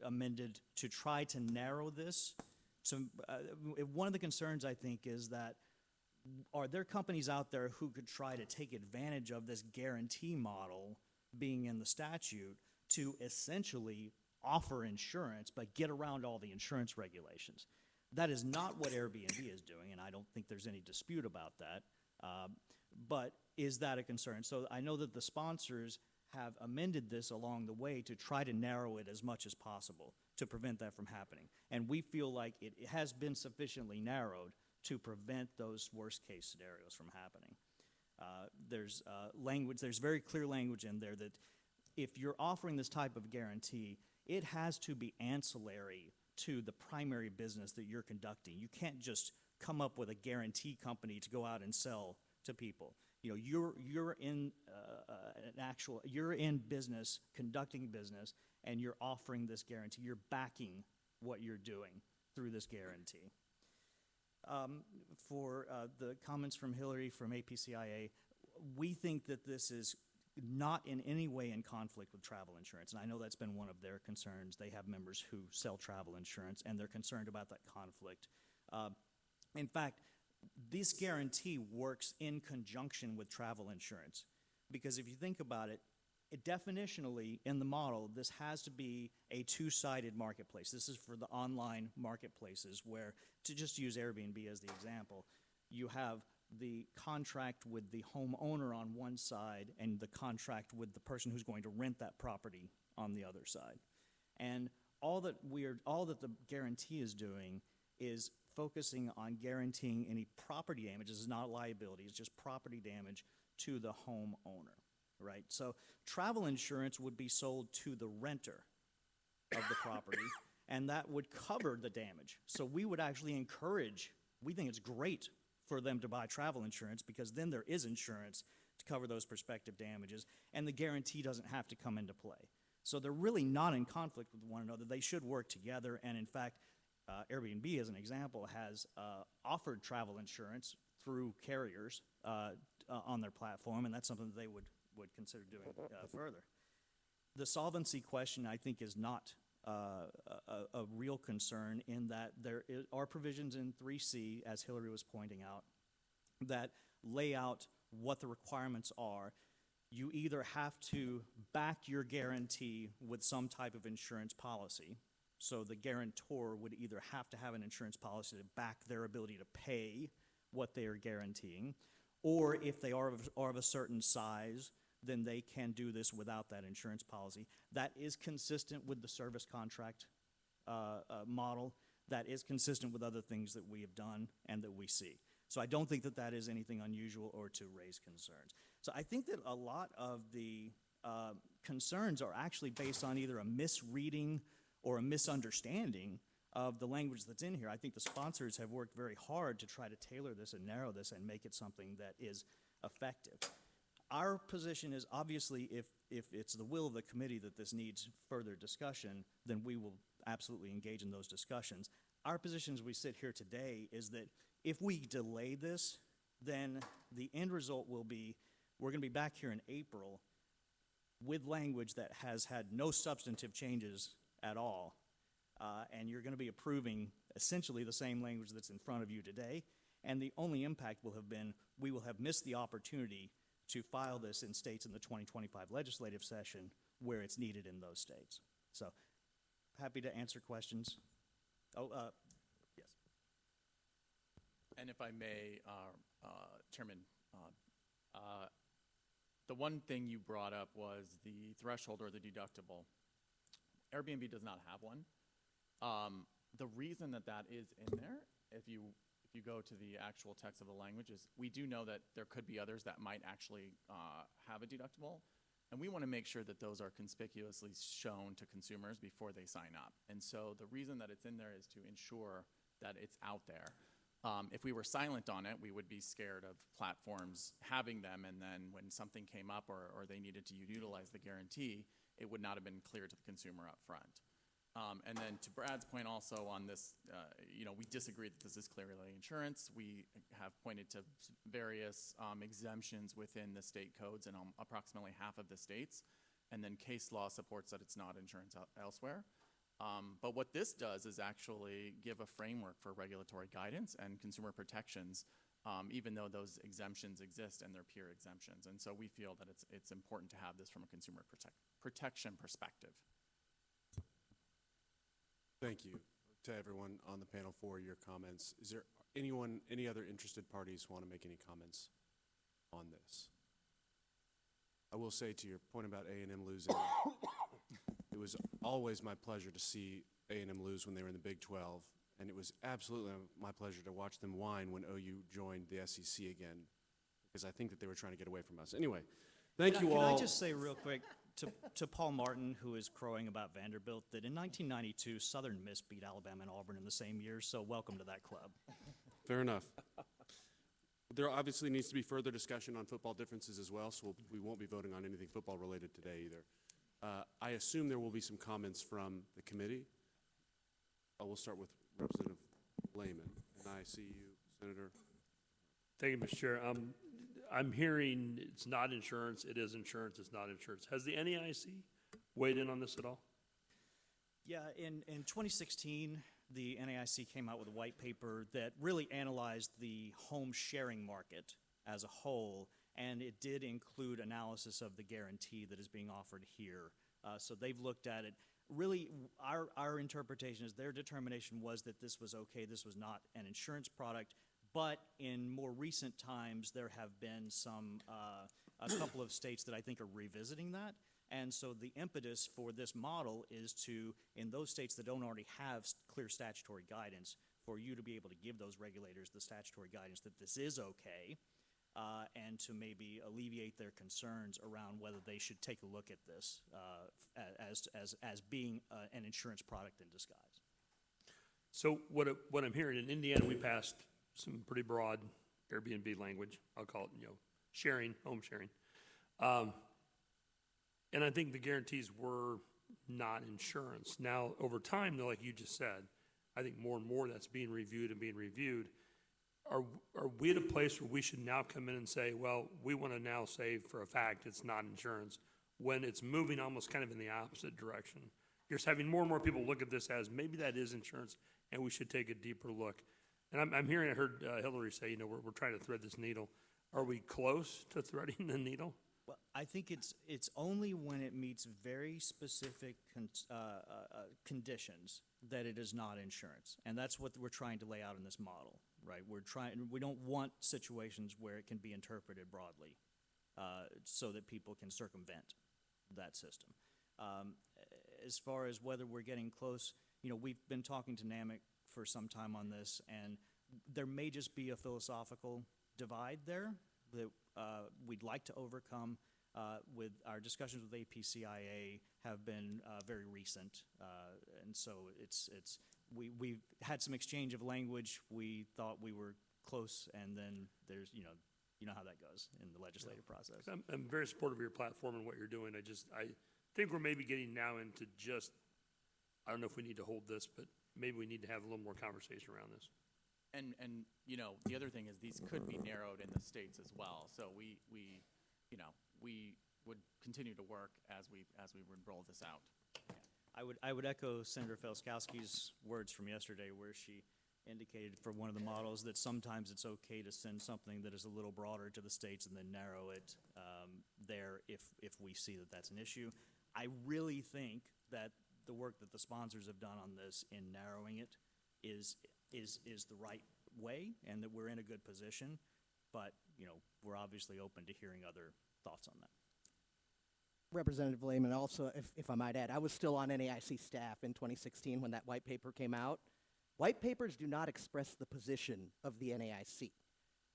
amended to try to narrow this. So one of the concerns, I think, is that are there companies out there who could try to take advantage of this guarantee model being in the statute to essentially offer insurance but get around all the insurance regulations? That is not what Airbnb is doing, and I don't think there's any dispute about that. But is that a concern? So I know that the sponsors have amended this along the way to try to narrow it as much as possible to prevent that from happening. And we feel like it has been sufficiently narrowed to prevent those worst-case scenarios from happening. There's very clear language in there that if you're offering this type of guarantee, it has to be ancillary to the primary business that you're conducting. You can't just come up with a guarantee company to go out and sell to people. You're in business, conducting business, and you're offering this guarantee. You're backing what you're doing through this guarantee. For the comments from Hillary from APCIA, we think that this is not in any way in conflict with travel insurance, and I know that's been one of their concerns. They have members who sell travel insurance, and they're concerned about that conflict. In fact, this guarantee works in conjunction with travel insurance, because if you think about it, definitionally in the model, this has to be a two-sided marketplace. This is for the online marketplaces where, to just use Airbnb as the example, you have the contract with the homeowner on one side and the contract with the person who's going to rent that property on the other side. And all that the guarantee is doing is focusing on guaranteeing any property damage. This is not liability, it's just property damage to the homeowner, right? So travel insurance would be sold to the renter of the property, and that would cover the damage. So we would actually encourage, we think it's great for them to buy travel insurance, because then there is insurance to cover those prospective damages, and the guarantee doesn't have to come into play. So they're really not in conflict with one another. They should work together, and in fact, Airbnb, as an example, has offered travel insurance through carriers on their platform, and that's something that they would consider doing further. The solvency question, I think, is not a real concern, in that there are provisions in 3C, as Hillary was pointing out, that lay out what the requirements are. You either have to back your guarantee with some type of insurance policy, so the guarantor would either have to have an insurance policy to back their ability to pay what they are guaranteeing, or if they are of a certain size, then they can do this without that insurance policy. That is consistent with the service contract model. That is consistent with other things that we have done and that we see. So I don't think that that is anything unusual or to raise concerns. So I think that a lot of the concerns are actually based on either a misreading or a misunderstanding of the language that's in here. I think the sponsors have worked very hard to try to tailor this and narrow this and make it something that is effective. Our position is, obviously, if it's the will of the committee that this needs further discussion, then we will absolutely engage in those discussions. Our position as we sit here today is that if we delay this, then the end result will be, we're going to be back here in April with language that has had no substantive changes at all, and you're going to be approving essentially the same language that's in front of you today, and the only impact will have been, we will have missed the opportunity to file this in states in the 2025 legislative session where it's needed in those states. So, happy to answer questions. Yes. And if I may, Chairman, the one thing you brought up was the threshold or the deductible. Airbnb does not have one. The reason that that is in there, if you go to the actual text of the language, is we do know that there could be others that might actually have a deductible, and we want to make sure that those are conspicuously shown to consumers before they sign up. And so the reason that it's in there is to ensure that it's out there. If we were silent on it, we would be scared of platforms having them, and then when something came up or they needed to utilize the guarantee, it would not have been clear to the consumer up front. And then to Brad's point also on this, we disagree that this is clearly insurance. We have pointed to various exemptions within the state codes in approximately half of the states, and then case law supports that it's not insurance elsewhere. But what this does is actually give a framework for regulatory guidance and consumer protections, even though those exemptions exist and they're pure exemptions. And so we feel that it's important to have this from a consumer protection perspective. Thank you to everyone on the panel for your comments. Is there any other interested parties want to make any comments on this? I will say to your point about A&M losing, it was always my pleasure to see A&M lose when they were in the Big 12, and it was absolutely my pleasure to watch them whine when OU joined the SEC again, because I think that they were trying to get away from us. Anyway, thank you all. Can I just say real quick to Paul Martin, who is crowing about Vanderbilt, that in 1992, Southern Miss beat Alabama and Auburn in the same year, so welcome to that club. Fair enough. There obviously needs to be further discussion on football differences as well, so we won't be voting on anything football related today either. I assume there will be some comments from the committee. We'll start with Representative Lehman, and I see you, Senator. Thank you, Mr. Chair. I'm hearing it's not insurance, it is insurance, it's not insurance. Has the NAIC weighed in on this at all? Yeah, in 2016, the NAIC came out with a white paper that really analyzed the home sharing market as a whole, and it did include analysis of the guarantee that is being offered here. So they've looked at it. Really, our interpretation is their determination was that this was okay, this was not an insurance product, but in more recent times, there have been a couple of states that I think are revisiting that. And so the impetus for this model is to, in those states that don't already have clear statutory guidance, for you to be able to give those regulators the statutory guidance that this is okay, and to maybe alleviate their concerns around whether they should take a look at this as being an insurance product in disguise. So what I'm hearing, in Indiana, we passed some pretty broad Airbnb language. I'll call it, sharing, home sharing. And I think the guarantees were not insurance. Now, over time, though, like you just said, I think more and more that's being reviewed and being reviewed. Are we at a place where we should now come in and say, well, we want to now say for a fact it's not insurance, when it's moving almost kind of in the opposite direction? You're just having more and more people look at this as maybe that is insurance, and we should take a deeper look. And I heard Hillary say, we're trying to thread this needle. Are we close to threading the needle? Well, I think it's only when it meets very specific conditions that it is not insurance, and that's what we're trying to lay out in this model, right? We don't want situations where it can be interpreted broadly, so that people can circumvent that system. As far as whether we're getting close, we've been talking to NAMIC for some time on this, and there may just be a philosophical divide there that we'd like to overcome. With our discussions with APCIA have been very recent, and so we've had some exchange of language. We thought we were close, and then there's you know how that goes in the legislative process. I'm very supportive of your platform and what you're doing. I think we're maybe getting now into I don't know if we need to hold this, but maybe we need to have a little more conversation around this. And the other thing is these could be narrowed in the states as well. So we would continue to work as we would roll this out. I would echo Senator Felskowski's words from yesterday, where she indicated for one of the models that sometimes it's okay to send something that is a little broader to the states and then narrow it there if we see that that's an issue. I really think that the work that the sponsors have done on this in narrowing it is the right way, and that we're in a good position. But we're obviously open to hearing other thoughts on that. Representative Lehman, also, if I might add, I was still on NAIC staff in 2016 when that white paper came out. White papers do not express the position of the NAIC.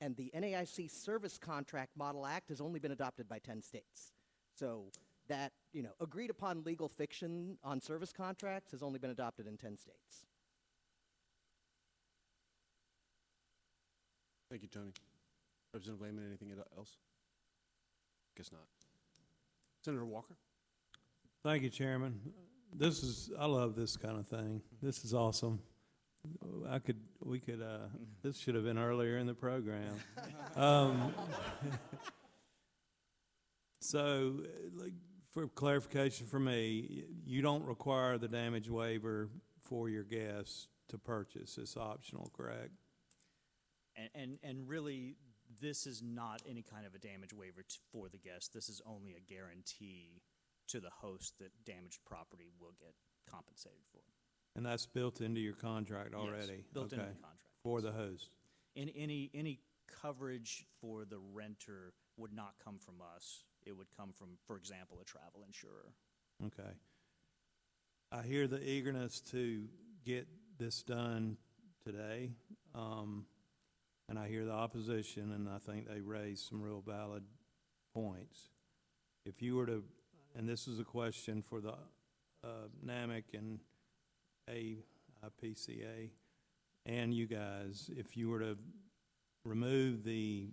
And the NAIC Service Contract Model Act has only been adopted by 10 states. So that, agreed upon legal fiction on service contracts has only been adopted in 10 states. Thank you, Tony. Representative Lehman, anything else? Guess not. Senator Walker? Thank you, Chairman. I love this kind of thing. This is awesome. This should have been earlier in the program. So, for clarification for me, you don't require the damage waiver for your guests to purchase. It's optional, correct? And really, this is not any kind of a damage waiver for the guest. This is only a guarantee to the host that damaged property will get compensated for. And that's built into your contract already? Yes, built into the contract. For the host? And any coverage for the renter would not come from us. It would come from, for example, a travel insurer. Okay. I hear the eagerness to get this done today, and I hear the opposition, and I think they raised some real valid points. If you were to, and this is a question for the NAMIC and APCA and you guys, if you were to remove the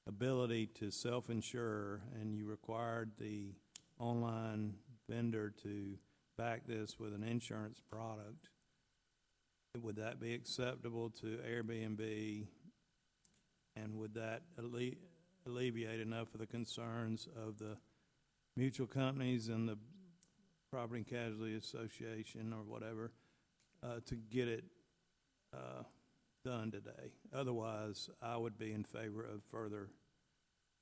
ability to self-insure and you required the online vendor to back this with an insurance product, would that be acceptable to Airbnb, and would that alleviate enough of the concerns of the mutual companies and the Property and Casualty Association or whatever to get it done today? Otherwise, I would be in favor of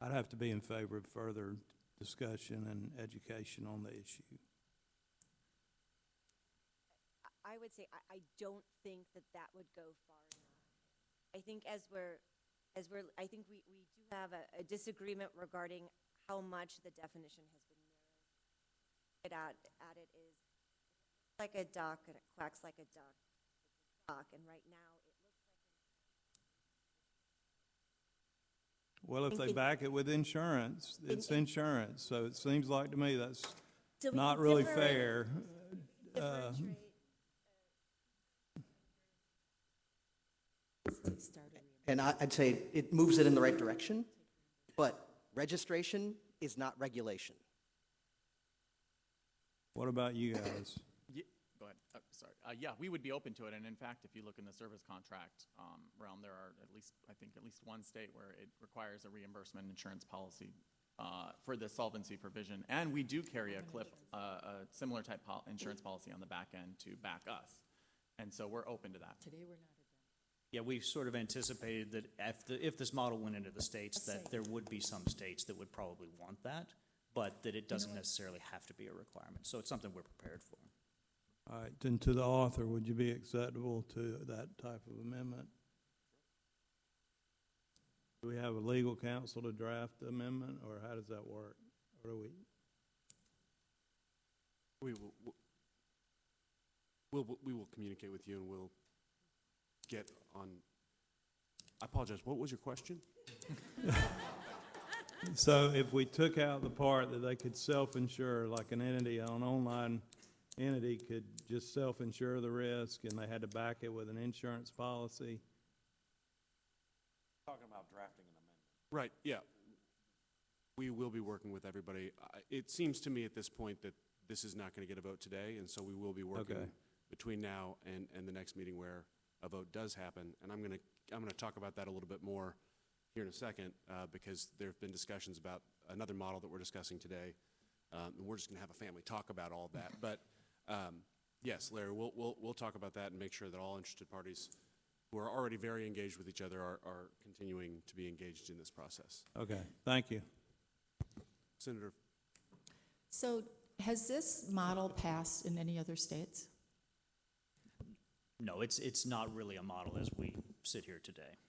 I'd have to be in favor of further discussion and education on the issue. I would say I don't think that would go far enough. I think I think we do have a disagreement regarding how much the definition has been narrowed. At it is like a duck and it quacks like a duck. It's a duck, and right now it looks like Well, if they back it with insurance, it's insurance. So it seems like to me that's not really fair. And I'd say it moves it in the right direction, but registration is not regulation. What about you guys? Go ahead. Sorry. Yeah, we would be open to it. And in fact, if you look in the service contract realm, there are at least one state where it requires a reimbursement insurance policy for the solvency provision. And we do carry a similar type insurance policy on the back end to back us. And so we're open to that. Today we're not. Yeah, we sort of anticipated that if this model went into the states, that there would be some states that would probably want that, but that it doesn't necessarily have to be a requirement. So it's something we're prepared for. All right, then to the author, would you be acceptable to that type of amendment? Do we have a legal counsel to draft the amendment, or how does that work? Or do we? We will communicate with you, and we'll get on. I apologize. What was your question? So if we took out the part that they could self-insure, like an entity, an online entity could just self-insure the risk, and they had to back it with an insurance policy. Talking about drafting an amendment. Right, yeah. We will be working with everybody. It seems to me at this point that this is not going to get a vote today, and so we will be working between now and the next meeting where a vote does happen. And I'm going to talk about that a little bit more here in a second because there have been discussions about another model that we're discussing today, and we're just going to have a family talk about all of that. But yes, Larry, we'll talk about that and make sure that all interested parties who are already very engaged with each other are continuing to be engaged in this process. Okay, thank you. Senator. So has this model passed in any other states? No, it's not really a model as we sit here today.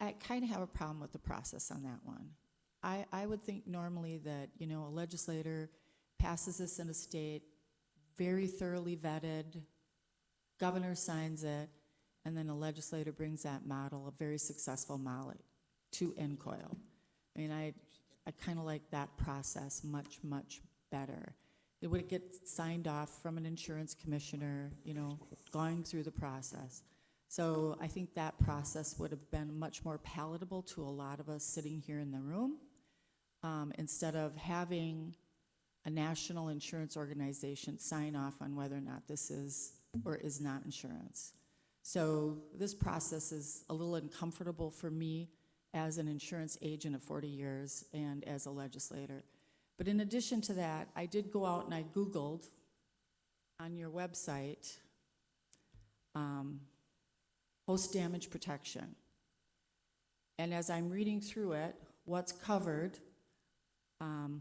I kind of have a problem with the process on that one. I would think normally that, you know, a legislator passes this in a state, very thoroughly vetted, governor signs it, and then a legislator brings that model, a very successful model, to NCOIL. I mean, I kind of like that process much, much better. It would get signed off from an insurance commissioner, you know, going through the process. So I think that process would have been much more palatable to a lot of us sitting here in the room, instead of having a national insurance organization sign off on whether or not this is or is not insurance. So this process is a little uncomfortable for me as an insurance agent of 40 years and as a legislator. But in addition to that, I did go out and I Googled on your website, host damage protection. And as I'm reading through it, what's covered,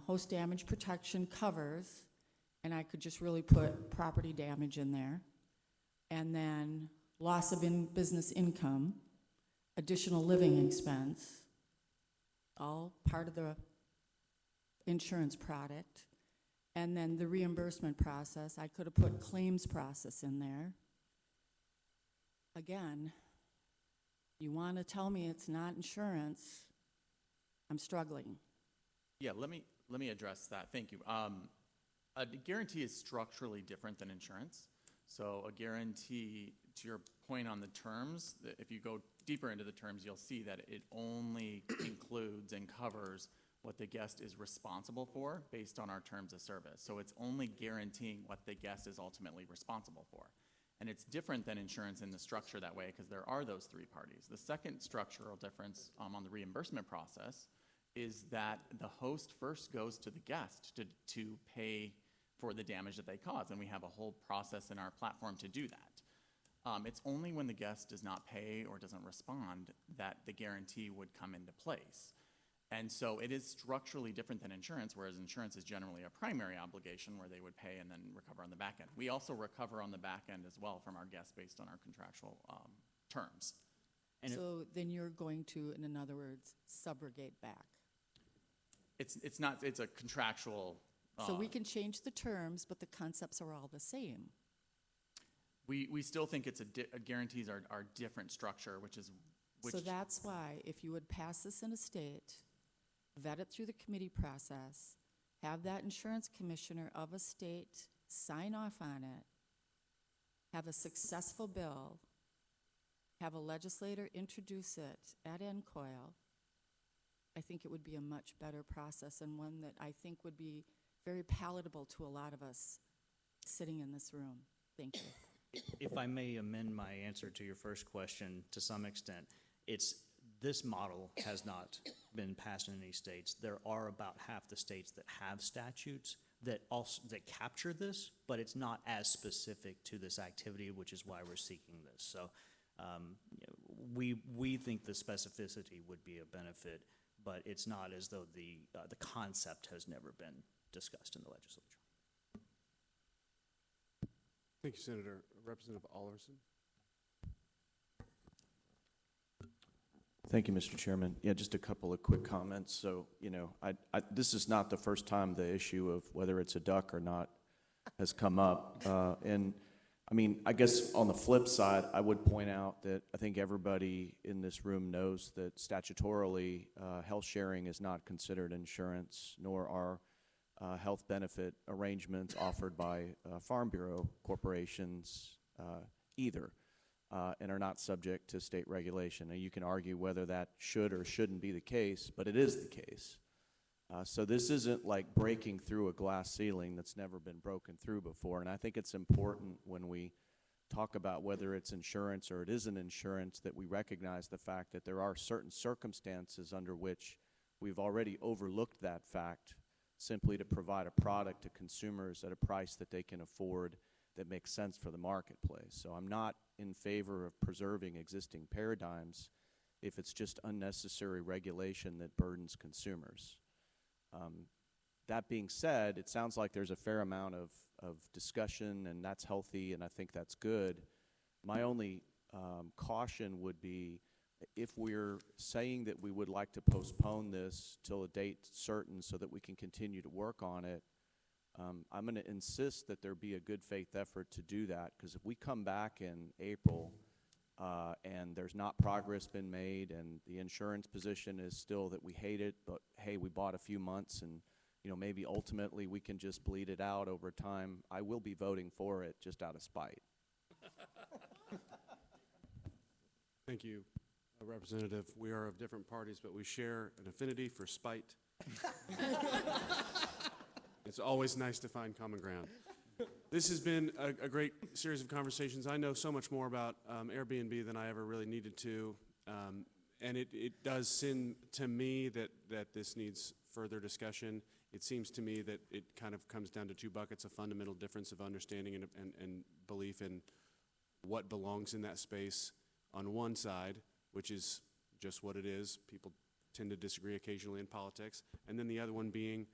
host damage protection covers, and I could just really put property damage in there, and then loss of business income, additional living expense, all part of the insurance product, and then the reimbursement process. I could have put claims process in there. Again, you want to tell me it's not insurance, I'm struggling. Yeah, let me address that. Thank you. A guarantee is structurally different than insurance. So a guarantee, to your point on the terms, if you go deeper into the terms, you'll see that it only includes and covers what the guest is responsible for based on our terms of service. So it's only guaranteeing what the guest is ultimately responsible for. And it's different than insurance in the structure that way because there are those three parties. The second structural difference on the reimbursement process is that the host first goes to the guest to pay for the damage that they cause, and we have a whole process in our platform to do that. It's only when the guest does not pay or doesn't respond that the guarantee would come into place. And so it is structurally different than insurance, whereas insurance is generally a primary obligation where they would pay and then recover on the back end. We also recover on the back end as well from our guests based on our contractual terms. And so then you're going to, in other words, subrogate back. It's a contractual. So we can change the terms, but the concepts are all the same. We still think it's guarantees are different structure, which. So that's why if you would pass this in a state, vet it through the committee process, have that insurance commissioner of a state sign off on it, have a successful bill, have a legislator introduce it at NCOIL, I think it would be a much better process and one that I think would be very palatable to a lot of us sitting in this room. Thank you. If I may amend my answer to your first question to some extent, this model has not been passed in any states. There are about half the states that have statutes that capture this, but it's not as specific to this activity, which is why we're seeking this. So we think the specificity would be a benefit, but it's not as though the concept has never been discussed in the legislature. Thank you, Senator. Representative Oliverson. Thank you, Mr. Chairman. Yeah, just a couple of quick comments. So, this is not the first time the issue of whether it's a duck or not has come up. And I mean, I guess on the flip side, I would point out that I think everybody in this room knows that statutorily, health sharing is not considered insurance, nor are health benefit arrangements offered by Farm Bureau corporations either, and are not subject to state regulation. Now, you can argue whether that should or shouldn't be the case, but it is the case. So this isn't like breaking through a glass ceiling that's never been broken through before, and I think it's important when we talk about whether it's insurance or it isn't insurance that we recognize the fact that there are certain circumstances under which we've already overlooked that fact simply to provide a product to consumers at a price that they can afford that makes sense for the marketplace. So I'm not in favor of preserving existing paradigms if it's just unnecessary regulation that burdens consumers. That being said, it sounds like there's a fair amount of discussion, and that's healthy, and I think that's good. My only caution would be if we're saying that we would like to postpone this till a date certain so that we can continue to work on it, I'm going to insist that there be a good faith effort to do that, because if we come back in April and there's not progress been made and the insurance position is still that we hate it, but hey, we bought a few months and maybe ultimately we can just bleed it out over time, I will be voting for it just out of spite. Thank you, Representative. We are of different parties, but we share an affinity for spite. It's always nice to find common ground. This has been a great series of conversations. I know so much more about Airbnb than I ever really needed to, and it does seem to me that this needs further discussion. It seems to me that it kind of comes down to two buckets: a fundamental difference of understanding and belief in what belongs in that space on one side, which is just what it is. People tend to disagree occasionally in politics. And then the other one being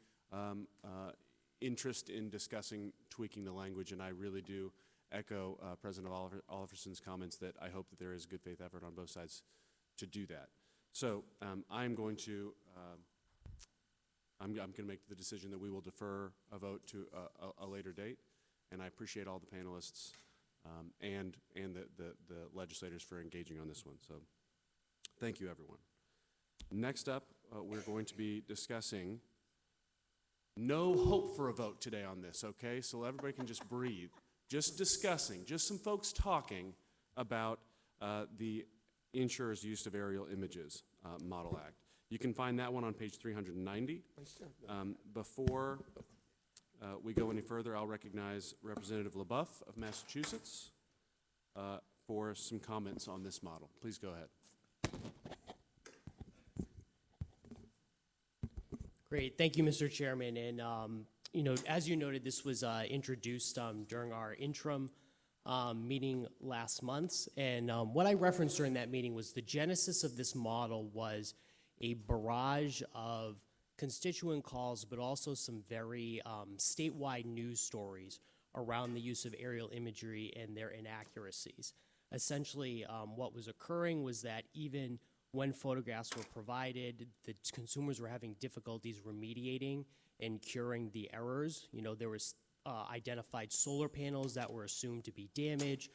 interest in discussing tweaking the language. And I really do echo President Oliverson's comments that I hope that there is a good faith effort on both sides to do that. So I'm going to make the decision that we will defer a vote to a later date. And I appreciate all the panelists and the legislators for engaging on this one. So thank you, everyone. Next up, we're going to be discussing no hope for a vote today on this, okay? So everybody can just breathe. Just discussing, just some folks talking about the Insurer's Use of Aerial Images Model Act. You can find that one on page 390. Before we go any further, I'll recognize Representative LaBeouf of Massachusetts for some comments on this model. Please go ahead. Great, thank you, Mr. Chairman. And as you noted, this was introduced during our interim meeting last month. And what I referenced during that meeting was the genesis of this model was a barrage of constituent calls, but also some very statewide news stories around the use of aerial imagery and their inaccuracies. Essentially, what was occurring was that even when photographs were provided, the consumers were having difficulties remediating and curing the errors. There was identified solar panels that were assumed to be damaged.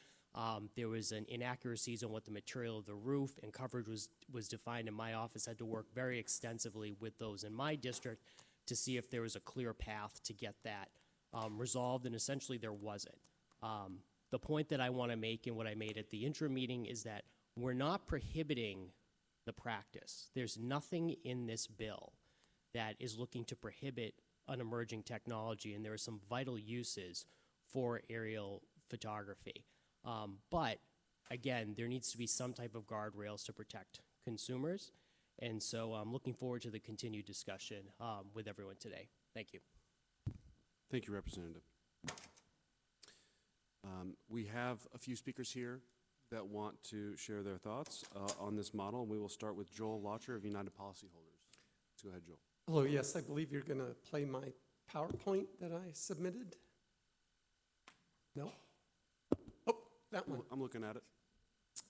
There was an inaccuracies on what the material of the roof and coverage was defined, and my office had to work very extensively with those in my district to see if there was a clear path to get that resolved, and essentially there wasn't. The point that I want to make and what I made at the interim meeting is that we're not prohibiting the practice. There's nothing in this bill that is looking to prohibit an emerging technology, and there are some vital uses for aerial photography. But again, there needs to be some type of guardrails to protect consumers. And so I'm looking forward to the continued discussion with everyone today. Thank you. Thank you, Representative. We have a few speakers here that want to share their thoughts on this model, and we will start with Joel Lotcher of United Policyholders. Let's go ahead, Joel. Hello, yes, I believe you're going to play my PowerPoint that I submitted. No? Oh, that one. I'm looking at it.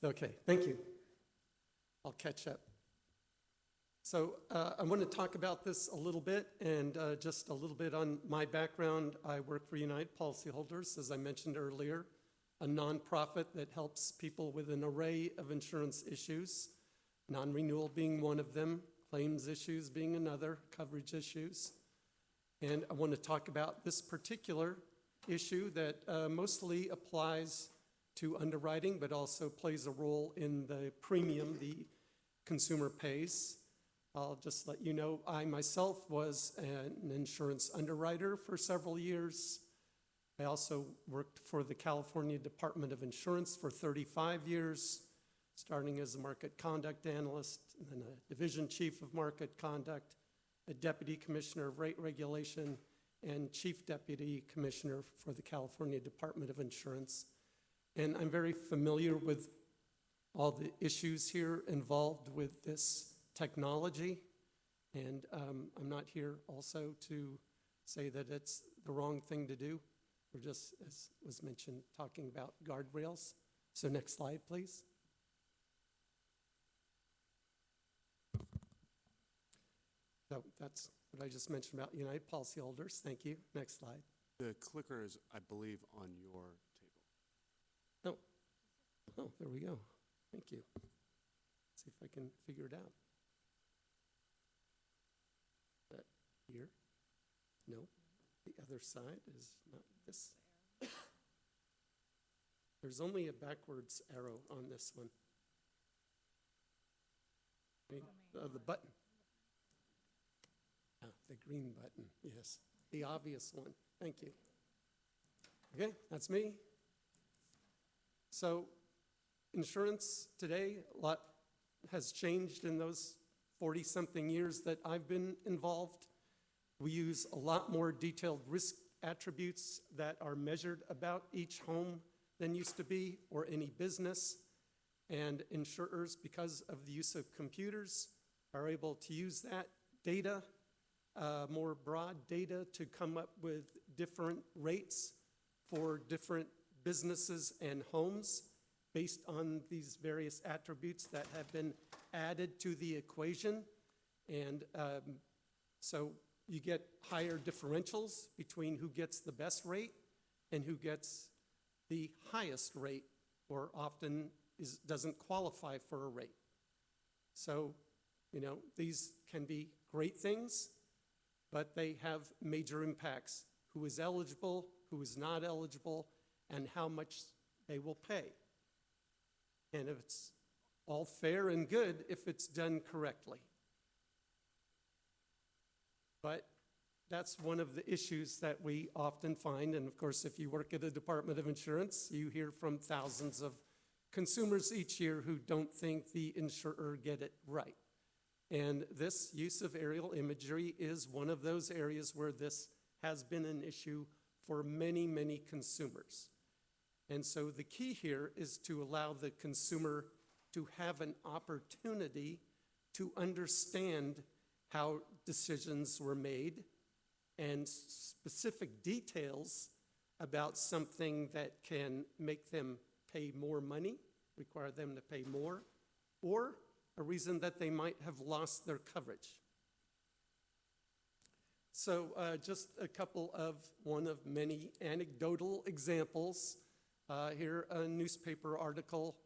Okay, thank you. I'll catch up. So I want to talk about this a little bit and just a little bit on my background. I work for United Policyholders, as I mentioned earlier, a nonprofit that helps people with an array of insurance issues, non-renewal being one of them, claims issues being another, coverage issues. And I want to talk about this particular issue that mostly applies to underwriting, but also plays a role in the premium the consumer pays. I'll just let you know, I myself was an insurance underwriter for several years. I also worked for the California Department of Insurance for 35 years, starting as a market conduct analyst, and then a division chief of market conduct, a deputy commissioner of rate regulation, and chief deputy commissioner for the California Department of Insurance. And I'm very familiar with all the issues here involved with this technology. And I'm not here also to say that it's the wrong thing to do. We're just, as was mentioned, talking about guardrails. So next slide, please. So that's what I just mentioned about United policyholders. Thank you. Next slide. The clicker is, I believe, on your table. Oh, there we go. Thank you. See if I can figure it out. That here? No. The other side is not this. There's only a backwards arrow on this one. Okay, the button. Ah, the green button, yes. The obvious one. Thank you. Okay, that's me. So, insurance today, a lot has changed in those 40-something years that I've been involved. We use a lot more detailed risk attributes that are measured about each home than used to be, or any business. And insurers, because of the use of computers, are able to use that data, more broad data, to come up with different rates for different businesses and homes based on these various attributes that have been added to the equation. And so you get higher differentials between who gets the best rate and who gets the highest rate, or often doesn't qualify for a rate. So, these can be great things, but they have major impacts. Who is eligible, who is not eligible, and how much they will pay. And if it's all fair and good if it's done correctly. But that's one of the issues that we often find. And of course, if you work at a Department of Insurance, you hear from thousands of consumers each year who don't think the insurer get it right. And this use of aerial imagery is one of those areas where this has been an issue for many, many consumers. And so the key here is to allow the consumer to have an opportunity to understand how decisions were made and specific details about something that can make them pay more money, require them to pay more, or a reason that they might have lost their coverage. So just a couple of one of many anecdotal examples. Here, a newspaper article,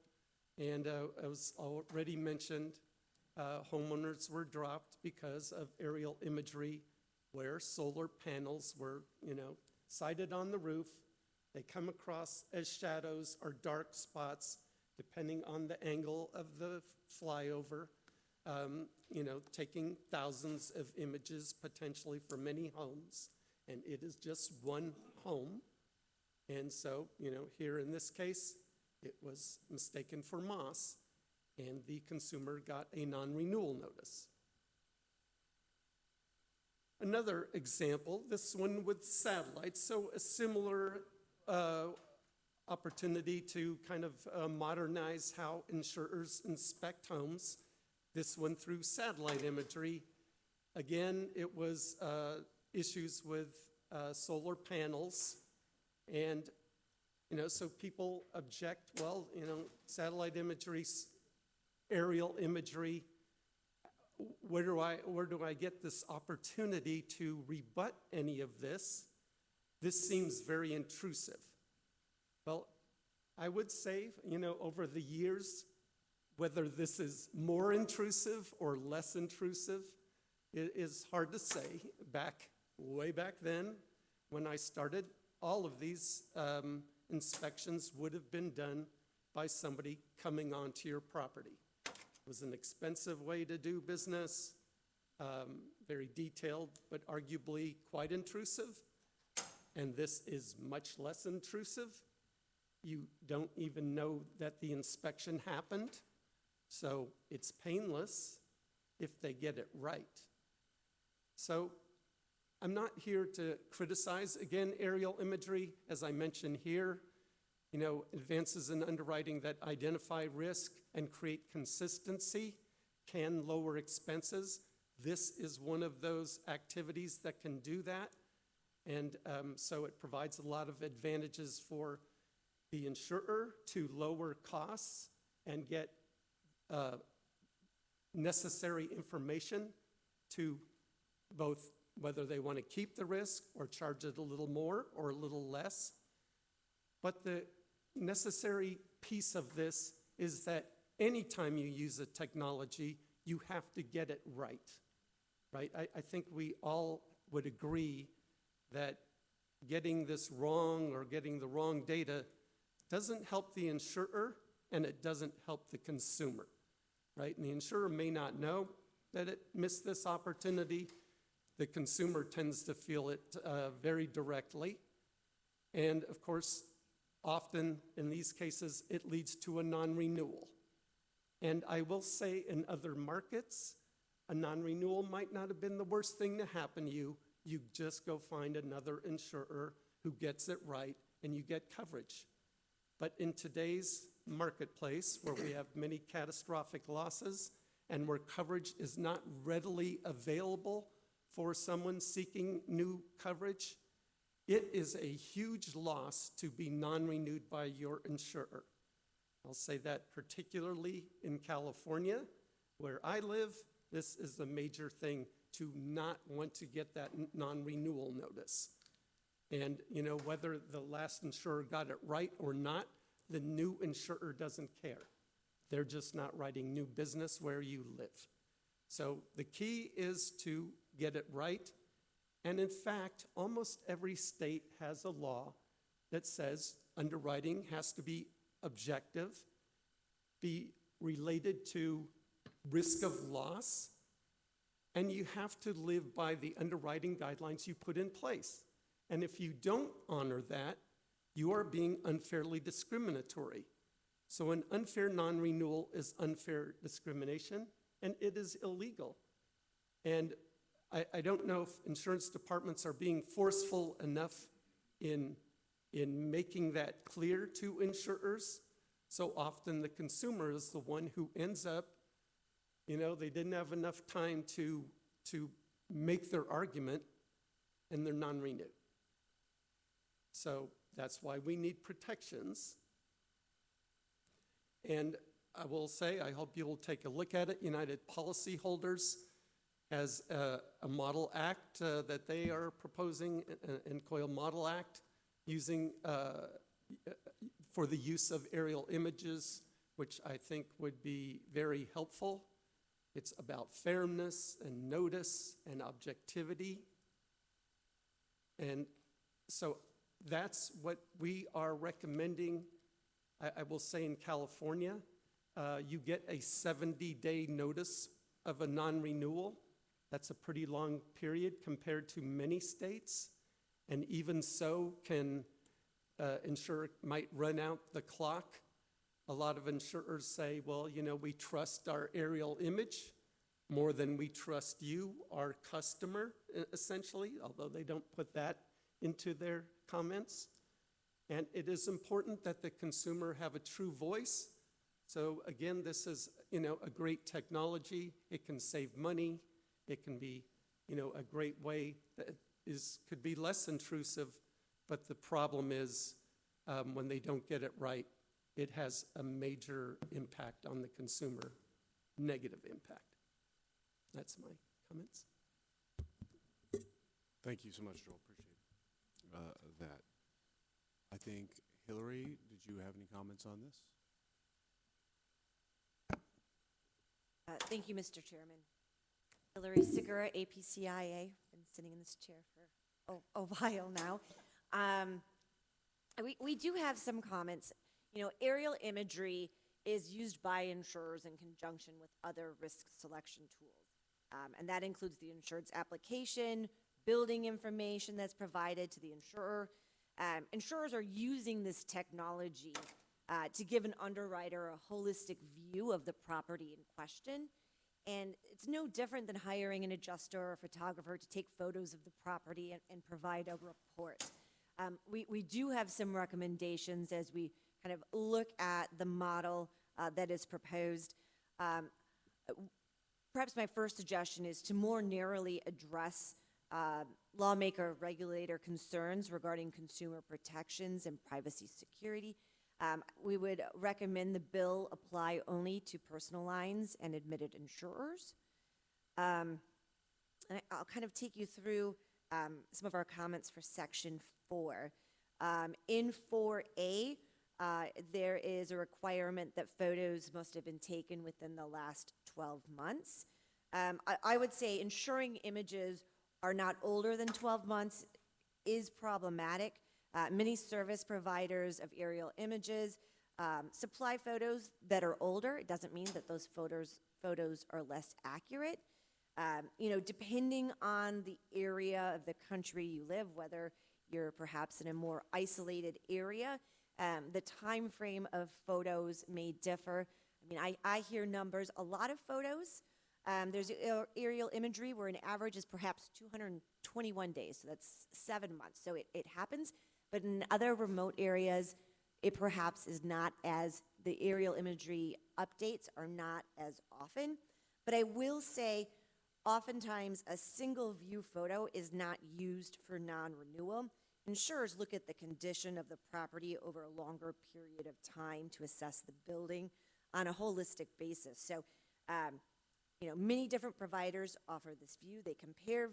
and as already mentioned, homeowners were dropped because of aerial imagery where solar panels were, sited on the roof. They come across as shadows or dark spots, depending on the angle of the flyover, taking thousands of images potentially for many homes, and it is just one home. And so, here in this case, it was mistaken for moss, and the consumer got a non-renewal notice. Another example, this one with satellites, so a similar opportunity to kind of modernize how insurers inspect homes, this one through satellite imagery. Again, it was issues with solar panels. And, so people object, well, satellite imagery, aerial imagery, where do I get this opportunity to rebut any of this? This seems very intrusive. Well, I would say, over the years, whether this is more intrusive or less intrusive, it is hard to say. Way back then, when I started, all of these inspections would have been done by somebody coming onto your property. It was an expensive way to do business, very detailed, but arguably quite intrusive. And this is much less intrusive. You don't even know that the inspection happened, so it's painless if they get it right. So I'm not here to criticize, again, aerial imagery, as I mentioned here. Advances in underwriting that identify risk and create consistency can lower expenses. This is one of those activities that can do that. And so it provides a lot of advantages for the insurer to lower costs and get necessary information to both whether they want to keep the risk or charge it a little more or a little less. But the necessary piece of this is that anytime you use a technology, you have to get it right, right? I think we all would agree that getting this wrong or getting the wrong data doesn't help the insurer and it doesn't help the consumer, right? And the insurer may not know that it missed this opportunity. The consumer tends to feel it very directly. And of course, often in these cases, it leads to a non-renewal. And I will say in other markets, a non-renewal might not have been the worst thing to happen to you. You just go find another insurer who gets it right and you get coverage. But in today's marketplace, where we have many catastrophic losses and where coverage is not readily available for someone seeking new coverage, it is a huge loss to be non-renewed by your insurer. I'll say that particularly in California, where I live, this is the major thing, to not want to get that non-renewal notice. And, you know, whether the last insurer got it right or not, the new insurer doesn't care. They're just not writing new business where you live. So the key is to get it right. And in fact, almost every state has a law that says underwriting has to be objective, be related to risk of loss, and you have to live by the underwriting guidelines you put in place. And if you don't honor that, you are being unfairly discriminatory. So an unfair non-renewal is unfair discrimination, and it is illegal. And I don't know if insurance departments are being forceful enough in making that clear to insurers. So often the consumer is the one who ends up, you know, they didn't have enough time to make their argument, and they're non-renewed. So that's why we need protections. And I will say, I hope you'll take a look at it. United Policyholders has a model act that they are proposing, an COIL Model Act, using for the use of aerial images, which I think would be very helpful. It's about fairness and notice and objectivity. And so that's what we are recommending. I will say in California, you get a 70-day notice of a non-renewal. That's a pretty long period compared to many states. And even so, insurer might run out the clock. A lot of insurers say, well, you know, we trust our aerial image more than we trust you, our customer, essentially, although they don't put that into their comments. And it is important that the consumer have a true voice. So again, this is, you know, a great technology. It can save money. It can be, you know, a great way that could be less intrusive. But the problem is when they don't get it right, it has a major impact on the consumer, negative impact. That's my comments. Thank you so much, Joel. Appreciate that. I think, Hillary, did you have any comments on this? Thank you, Mr. Chairman. Hillary Segura, APCIA. Been sitting in this chair for a while now. We do have some comments. You know, aerial imagery is used by insurers in conjunction with other risk selection tools. And that includes the insured's application, building information that's provided to the insurer. Insurers are using this technology to give an underwriter a holistic view of the property in question. And it's no different than hiring an adjuster or a photographer to take photos of the property and provide a report. We do have some recommendations as we kind of look at the model that is proposed. Perhaps my first suggestion is to more narrowly address lawmaker regulator concerns regarding consumer protections and privacy security. We would recommend the bill apply only to personal lines and admitted insurers. and I'll kind of take you through some of our comments for Section 4. In 4A, there is a requirement that photos must have been taken within the last 12 months. I would say ensuring images are not older than 12 months is problematic. Many service providers of aerial images supply photos that are older. It doesn't mean that those photos are less accurate. Depending on the area of the country you live, whether you're perhaps in a more isolated area, the time frame of photos may differ. I mean, I hear numbers, a lot of photos. There's aerial imagery where an average is perhaps 221 days, so that's 7 months. So it happens, but in other remote areas, it perhaps is not as, the aerial imagery updates are not as often. But I will say, oftentimes, a single view photo is not used for non-renewal. Insurers look at the condition of the property over a longer period of time to assess the building on a holistic basis. So, many different providers offer this view. They compare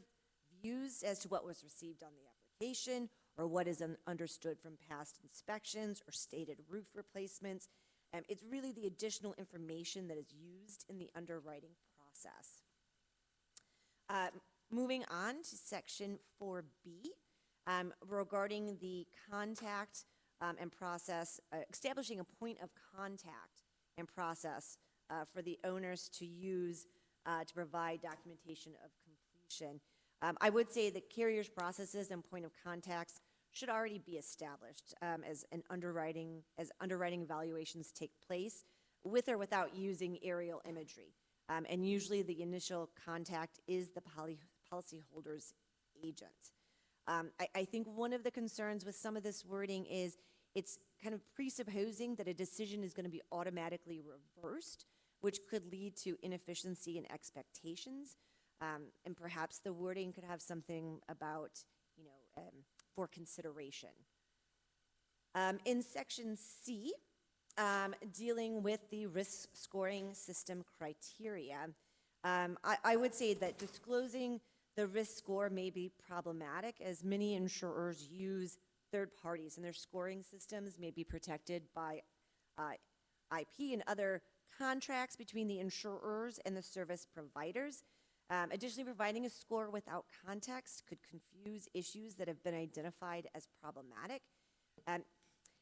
views as to what was received on the application or what is understood from past inspections or stated roof replacements. It's really the additional information that is used in the underwriting process. Moving on to Section 4B, regarding the contact and process, establishing a point of contact and process for the owners to use to provide documentation of completion. I would say that carriers' processes and point of contacts should already be established as underwriting evaluations take place, with or without using aerial imagery. And usually the initial contact is the policyholder's agent. I think one of the concerns with some of this wording is it's kind of presupposing that a decision is going to be automatically reversed, which could lead to inefficiency in expectations. And perhaps the wording could have something about, for consideration. In Section C, dealing with the risk scoring system criteria, I would say that disclosing the risk score may be problematic, as many insurers use third parties, and their scoring systems may be protected by IP and other contracts between the insurers and the service providers. Additionally, providing a score without context could confuse issues that have been identified as problematic.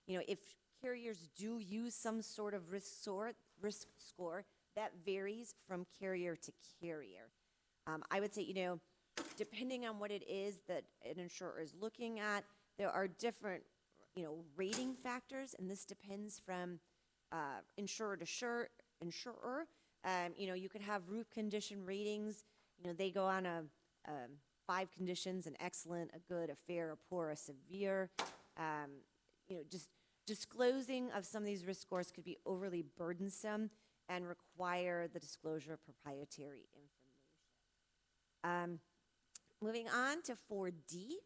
If carriers do use some sort of risk score, that varies from carrier to carrier. I would say, depending on what it is that an insurer is looking at, there are different, rating factors, and this depends from insurer to insurer. You could have roof condition ratings. They go on a 5 conditions: an excellent, a good, a fair, a poor, a severe. Just disclosing of some of these risk scores could be overly burdensome and require the disclosure of proprietary information. Moving on to 4D,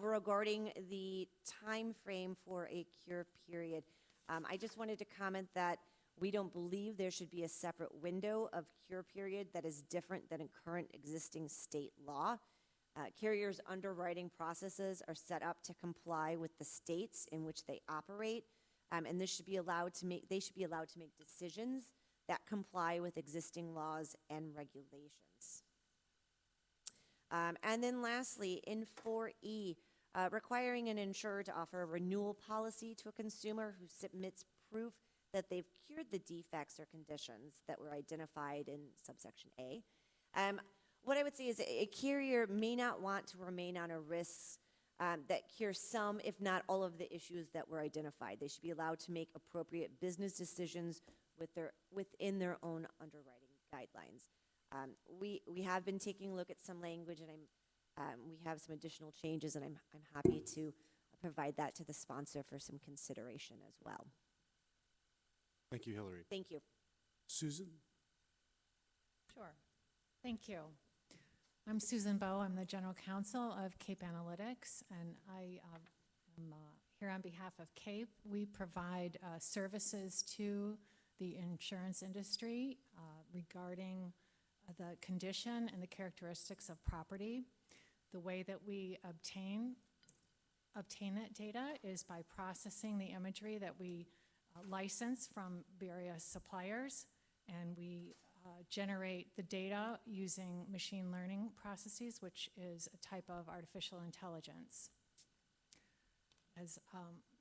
regarding the time frame for a cure period. I just wanted to comment that we don't believe there should be a separate window of cure period that is different than in current existing state law. Carriers' underwriting processes are set up to comply with the states in which they operate, and they should be allowed to make decisions that comply with existing laws and regulations. And then lastly, in 4E, requiring an insurer to offer a renewal policy to a consumer who submits proof that they've cured the defects or conditions that were identified in subsection A. What I would say is a carrier may not want to remain on a risk that cures some, if not all, of the issues that were identified. They should be allowed to make appropriate business decisions within their own underwriting guidelines. We have been taking a look at some language, and we have some additional changes, and I'm happy to provide that to the sponsor for some consideration as well. Thank you, Hillary. Thank you. Susan? Sure. Thank you. I'm Susan Bowe. I'm the General Counsel of Cape Analytics, and I am here on behalf of Cape. We provide services to the insurance industry regarding the condition and the characteristics of property. The way that we obtain that data is by processing the imagery that we license from various suppliers, and we generate the data using machine learning processes, which is a type of artificial intelligence. As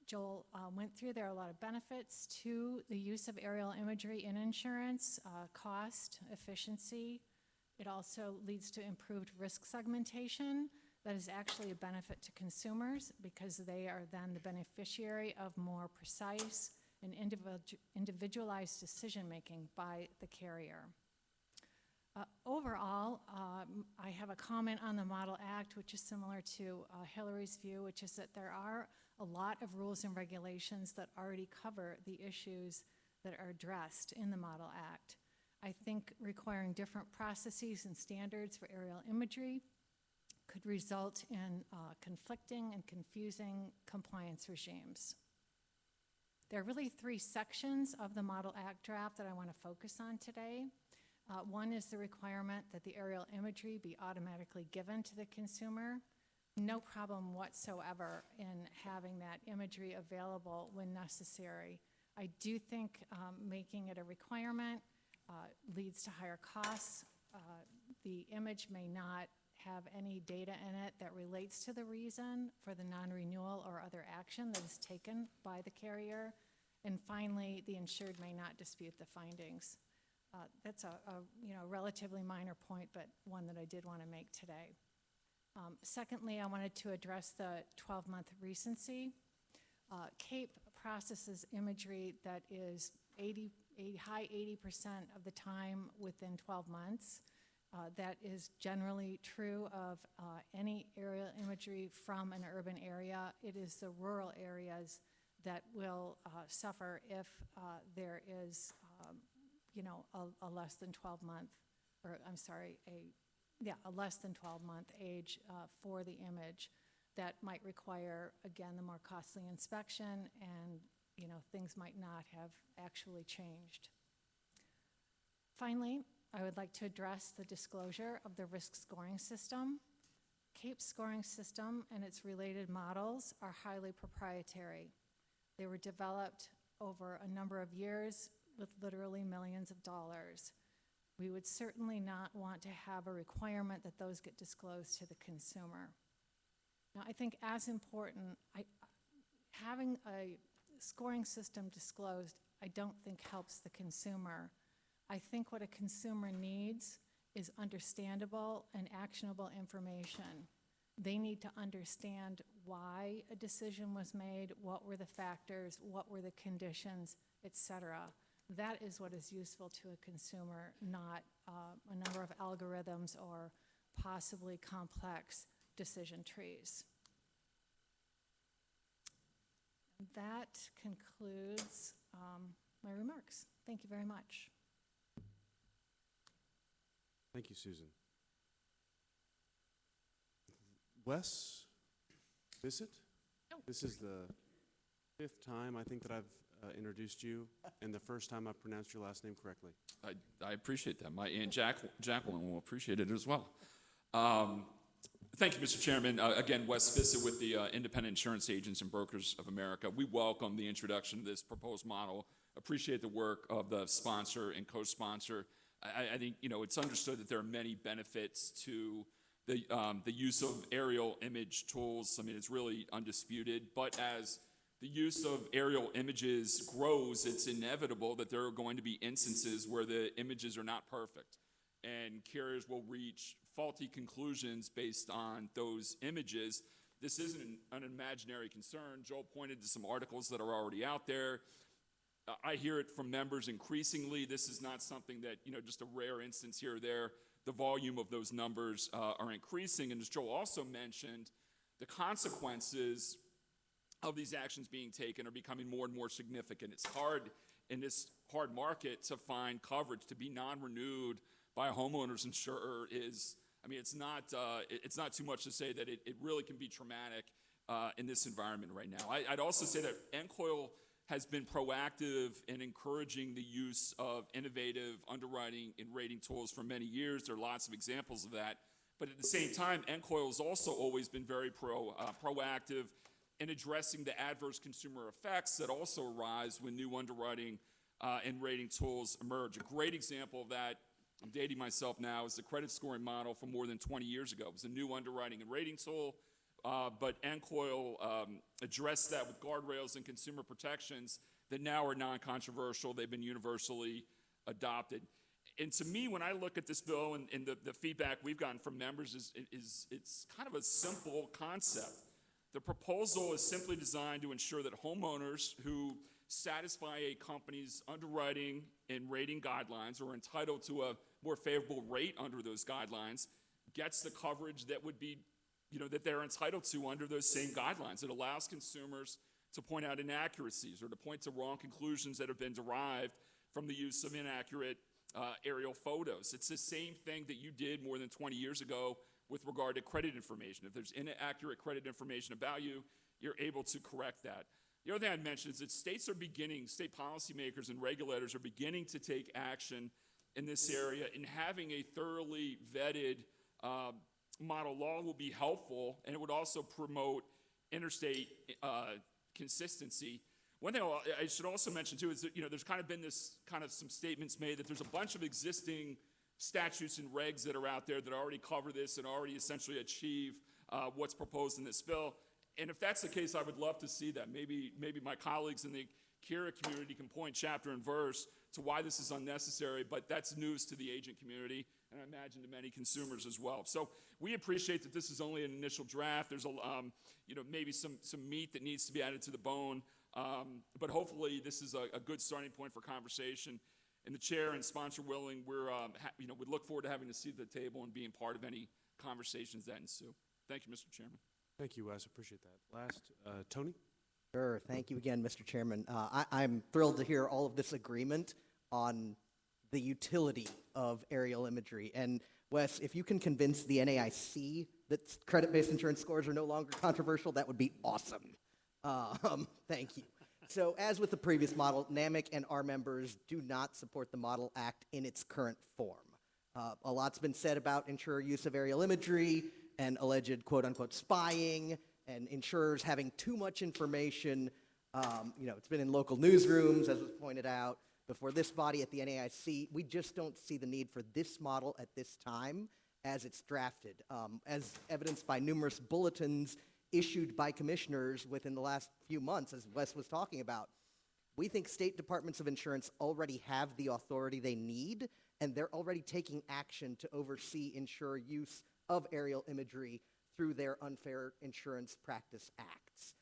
Joel went through, there are a lot of benefits to the use of aerial imagery in insurance, cost, efficiency. It also leads to improved risk segmentation. That is actually a benefit to consumers because they are then the beneficiary of more precise and individualized decision-making by the carrier. Overall, I have a comment on the Model Act, which is similar to Hillary's view, which is that there are a lot of rules and regulations that already cover the issues that are addressed in the Model Act. I think requiring different processes and standards for aerial imagery could result in conflicting and confusing compliance regimes. There are really 3 sections of the Model Act draft that I want to focus on today. One is the requirement that the aerial imagery be automatically given to the consumer. No problem whatsoever in having that imagery available when necessary. I do think making it a requirement leads to higher costs. The image may not have any data in it that relates to the reason for the non-renewal or other action that is taken by the carrier. And finally, the insured may not dispute the findings. That's a relatively minor point, but one that I did want to make today. Secondly, I wanted to address the 12-month recency. CAPE processes imagery that is high 80% of the time within 12 months. That is generally true of any aerial imagery from an urban area. It is the rural areas that will suffer if there is a less than 12-month, or I'm sorry, a less than 12-month age for the image. That might require, again, the more costly inspection, and things might not have actually changed. Finally, I would like to address the disclosure of the risk scoring system. CAPE's scoring system and its related models are highly proprietary. They were developed over a number of years with literally millions of dollars. We would certainly not want to have a requirement that those get disclosed to the consumer. Now, I think as important, having a scoring system disclosed, I don't think helps the consumer. I think what a consumer needs is understandable and actionable information. They need to understand why a decision was made, what were the factors, what were the conditions, etc. That is what is useful to a consumer, not a number of algorithms or possibly complex decision trees. That concludes my remarks. Thank you very much. Thank you, Susan. Wes Bissett? No. This is the 5th time, I think, that I've introduced you, and the first time I've pronounced your last name correctly. I appreciate that. My Aunt Jacqueline will appreciate it as well. Thank you, Mr. Chairman. Again, Wes Bissett with the Independent Insurance Agents and Brokers of America. We welcome the introduction of this proposed model. Appreciate the work of the sponsor and co-sponsor. I think it's understood that there are many benefits to the use of aerial image tools. I mean, it's really undisputed. But as the use of aerial images grows, it's inevitable that there are going to be instances where the images are not perfect, and carriers will reach faulty conclusions based on those images. This isn't an imaginary concern. Joel pointed to some articles that are already out there. I hear it from members increasingly. This is not something that, just a rare instance here or there. The volume of those numbers are increasing. And as Joel also mentioned, the consequences of these actions being taken are becoming more and more significant. It's hard in this hard market to find coverage. To be non-renewed by a homeowner's insurer it's not too much to say that it really can be traumatic in this environment right now. I'd also say that NCOIL has been proactive in encouraging the use of innovative underwriting and rating tools for many years. There are lots of examples of that. But at the same time, NCOIL has also always been very proactive in addressing the adverse consumer effects that also arise when new underwriting and rating tools emerge. A great example of that, I'm dating myself now, is the credit scoring model from more than 20 years ago. It was a new underwriting and rating tool. But NCOIL addressed that with guardrails and consumer protections that now are non-controversial. They've been universally adopted. And to me, when I look at this bill and the feedback we've gotten from members it's kind of a simple concept. The proposal is simply designed to ensure that homeowners who satisfy a company's underwriting and rating guidelines or are entitled to a more favorable rate under those guidelines gets the coverage that would be that they're entitled to under those same guidelines. It allows consumers to point out inaccuracies or to point to wrong conclusions that have been derived from the use of inaccurate aerial photos. It's the same thing that you did more than 20 years ago with regard to credit information. If there's inaccurate credit information about you, you're able to correct that. The other thing I'd mention is that state policymakers and regulators are beginning to take action in this area, and having a thoroughly vetted model law will be helpful, and it would also promote interstate consistency. One thing I should also mention too is that there's kind of been some statements made that there's a bunch of existing statutes and regs that are out there that already cover this and already essentially achieve what's proposed in this bill. And if that's the case, I would love to see that. Maybe my colleagues in the Kira community can point chapter and verse to why this is unnecessary, but that's news to the agent community, and I imagine to many consumers as well. So we appreciate that this is only an initial draft. There's maybe some meat that needs to be added to the bone, but hopefully this is a good starting point for conversation. And the chair and sponsor willing, we look forward to having a seat at the table and being part of any conversations that ensue. Thank you, Mr. Chairman. Thank you, Wes. Appreciate that. Last, Tony? Sure. Thank you again, Mr. Chairman. I'm thrilled to hear all of this agreement on the utility of aerial imagery. And Wes, if you can convince the NAIC that credit-based insurance scores are no longer controversial, that would be awesome. Thank you. So as with the previous model, NAMIC and our members do not support the Model Act in its current form. A lot's been said about insurer use of aerial imagery and alleged quote-unquote spying and insurers having too much information. It's been in local newsrooms, as was pointed out, before this body at the NAIC. We just don't see the need for this model at this time as it's drafted, as evidenced by numerous bulletins issued by commissioners within the last few months, as Wes was talking about. We think state departments of insurance already have the authority they need, and they're already taking action to oversee insurer use of aerial imagery through their Unfair Insurance Practice Acts.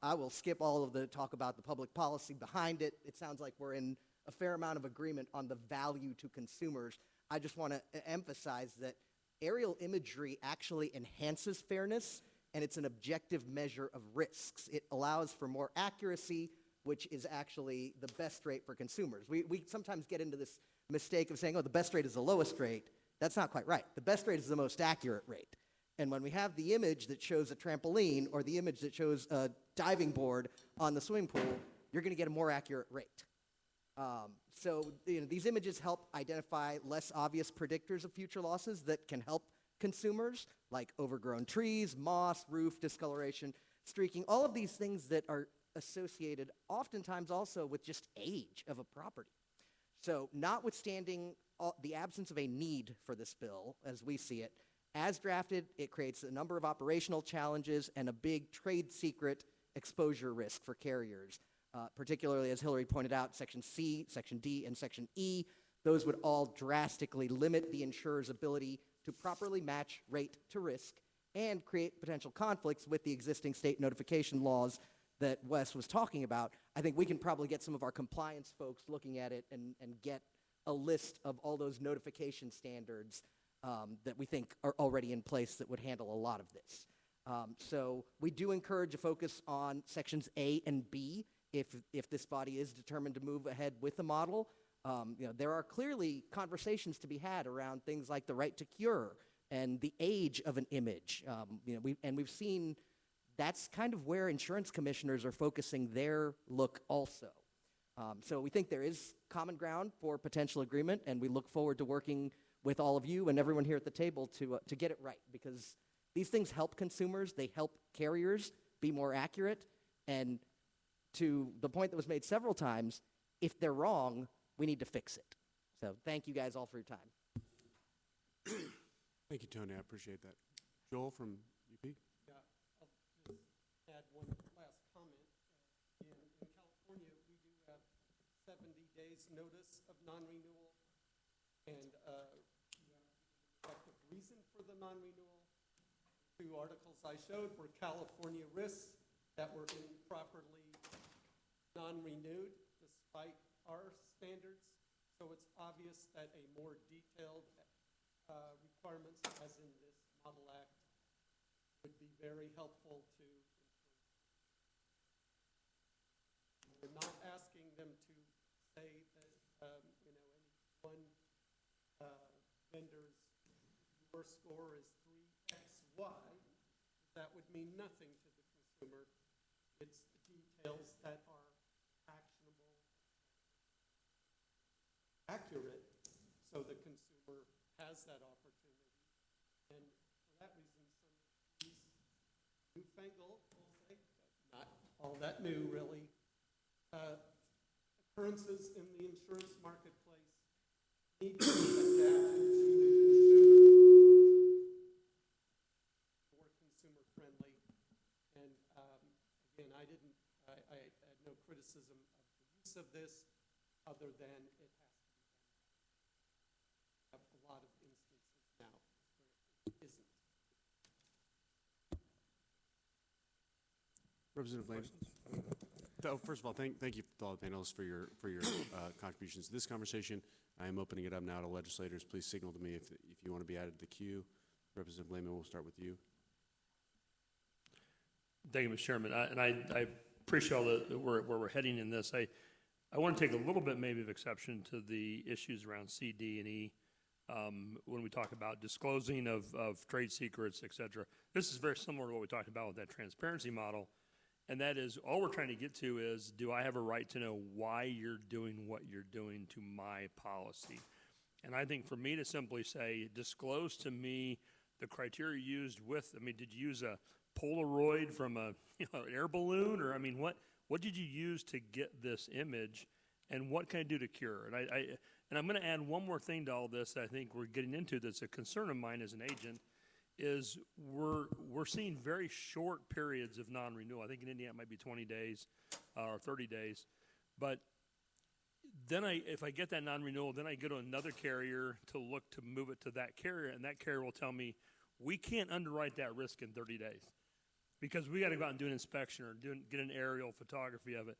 I will skip all of the talk about the public policy behind it. It sounds like we're in a fair amount of agreement on the value to consumers. I just want to emphasize that aerial imagery actually enhances fairness, and it's an objective measure of risks. It allows for more accuracy, which is actually the best rate for consumers. We sometimes get into this mistake of saying, oh, the best rate is the lowest rate. That's not quite right. The best rate is the most accurate rate. And when we have the image that shows a trampoline or the image that shows a diving board on the swimming pool, you're going to get a more accurate rate. These images help identify less obvious predictors of future losses that can help consumers, like overgrown trees, moss, roof discoloration, streaking, all of these things that are associated oftentimes also with just age of a property. So notwithstanding the absence of a need for this bill, as we see it, as drafted, it creates a number of operational challenges and a big trade secret exposure risk for carriers. Particularly, as Hillary pointed out, Section C, Section D, and Section E, those would all drastically limit the insurer's ability to properly match rate to risk and create potential conflicts with the existing state notification laws that Wes was talking about. I think we can probably get some of our compliance folks looking at it and get a list of all those notification standards that we think are already in place that would handle a lot of this. So we do encourage a focus on Sections A and B if this body is determined to move ahead with the model. There are clearly conversations to be had around things like the right to cure and the age of an image. We've seen that's kind of where insurance commissioners are focusing their look also. So we think there is common ground for potential agreement, and we look forward to working with all of you and everyone here at the table to get it right, because these things help consumers, they help carriers be more accurate, and to the point that was made several times, if they're wrong, we need to fix it. So thank you guys all for your time. Thank you, Tony. I appreciate that. Joel from UP? Yeah, I'll just add one last comment. In California, we do have 70 days notice of non-renewal, and you have effective reason for the non-renewal. 2 articles I showed were California risks that were improperly non-renewed despite our standards. So it's obvious that a more detailed requirements, as in this Model Act, would be very helpful to insurance. We're not asking them to say that any one vendor's your score is 3XY. That would mean nothing to the consumer. It's details that are actionable, accurate, so the consumer has that opportunity. And for that reason, some of these newfangled, we'll say, not all that new really, occurrences in the insurance marketplace need to be adapted to more consumer friendly. And again, I had no criticism of the use of this other than it has to be done. We have a lot of instances now where it isn't. Representative Lane. So, first of all, thank you to all the panelists for your contributions to this conversation. I am opening it up now to legislators. Please signal to me if you want to be added to the queue. Representative Lehman, we'll start with you. Thank you, Mr. Chairman. I appreciate all where we're heading in this. I want to take a little bit maybe of exception to the issues around C, D, and E when we talk about disclosing of trade secrets, et cetera. This is very similar to what we talked about with that transparency model. And that is, all we're trying to get to is, do I have a right to know why you're doing what you're doing to my policy? And I think for me to simply say, disclose to me the criteria used with, did you use a Polaroid from an air balloon? Or, what did you use to get this image? And what can I do to cure? And I'm going to add one more thing to all this that I think we're getting into that's a concern of mine as an agent, is we're seeing very short periods of non-renewal. I think in Indiana it might be 20 days or 30 days. But then if I get that non-renewal, then I go to another carrier to look to move it to that carrier, and that carrier will tell me, we can't underwrite that risk in 30 days because we got to go out and do an inspection or get an aerial photography of it.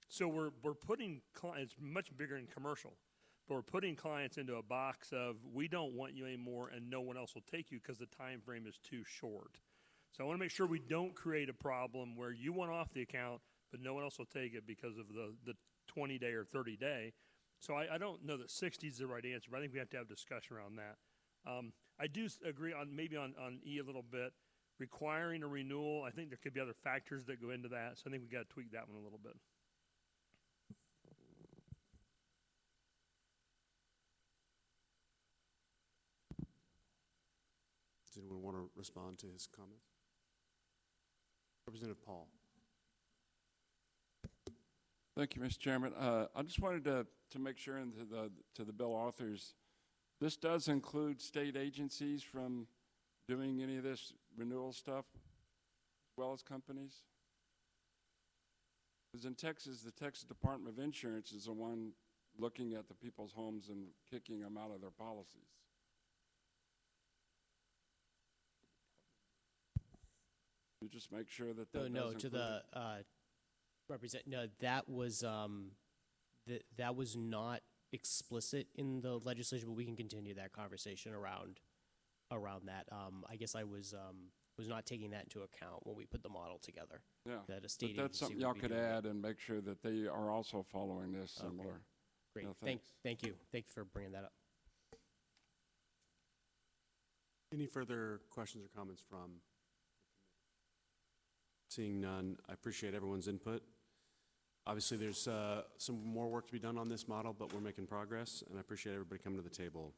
So we're putting clients, much bigger in commercial, but we're putting clients into a box of, we don't want you anymore and no one else will take you because the time frame is too short. So I want to make sure we don't create a problem where you want off the account, but no one else will take it because of the 20-day or 30-day. So I don't know that 60 is the right answer, but I think we have to have a discussion around that. I do agree on maybe on E a little bit. Requiring a renewal, I think there could be other factors that go into that, so I think we got to tweak that one a little bit. Does anyone want to respond to his comments? Representative Paul. Thank you, Mr. Chairman. I just wanted to make sure to the bill authors, this does include state agencies from doing any of this renewal stuff, as well as companies? Because in Texas, the Texas Department of Insurance is the one looking at the people's homes and kicking them out of their policies. You just make sure that that No, does to the that was not explicit in the legislation, but we can continue that conversation around that. I guess I was not taking that into account when we put the model together. Yeah, that a state but that's agency something would y'all be could doing it. add and make sure that they are also following this similar. Great. Yeah, Thank thanks. you. Thank you for bringing that up. Any further questions or comments from? Seeing none, I appreciate everyone's input. Obviously, there's some more work to be done on this model, but we're making progress, and I appreciate everybody coming to the table.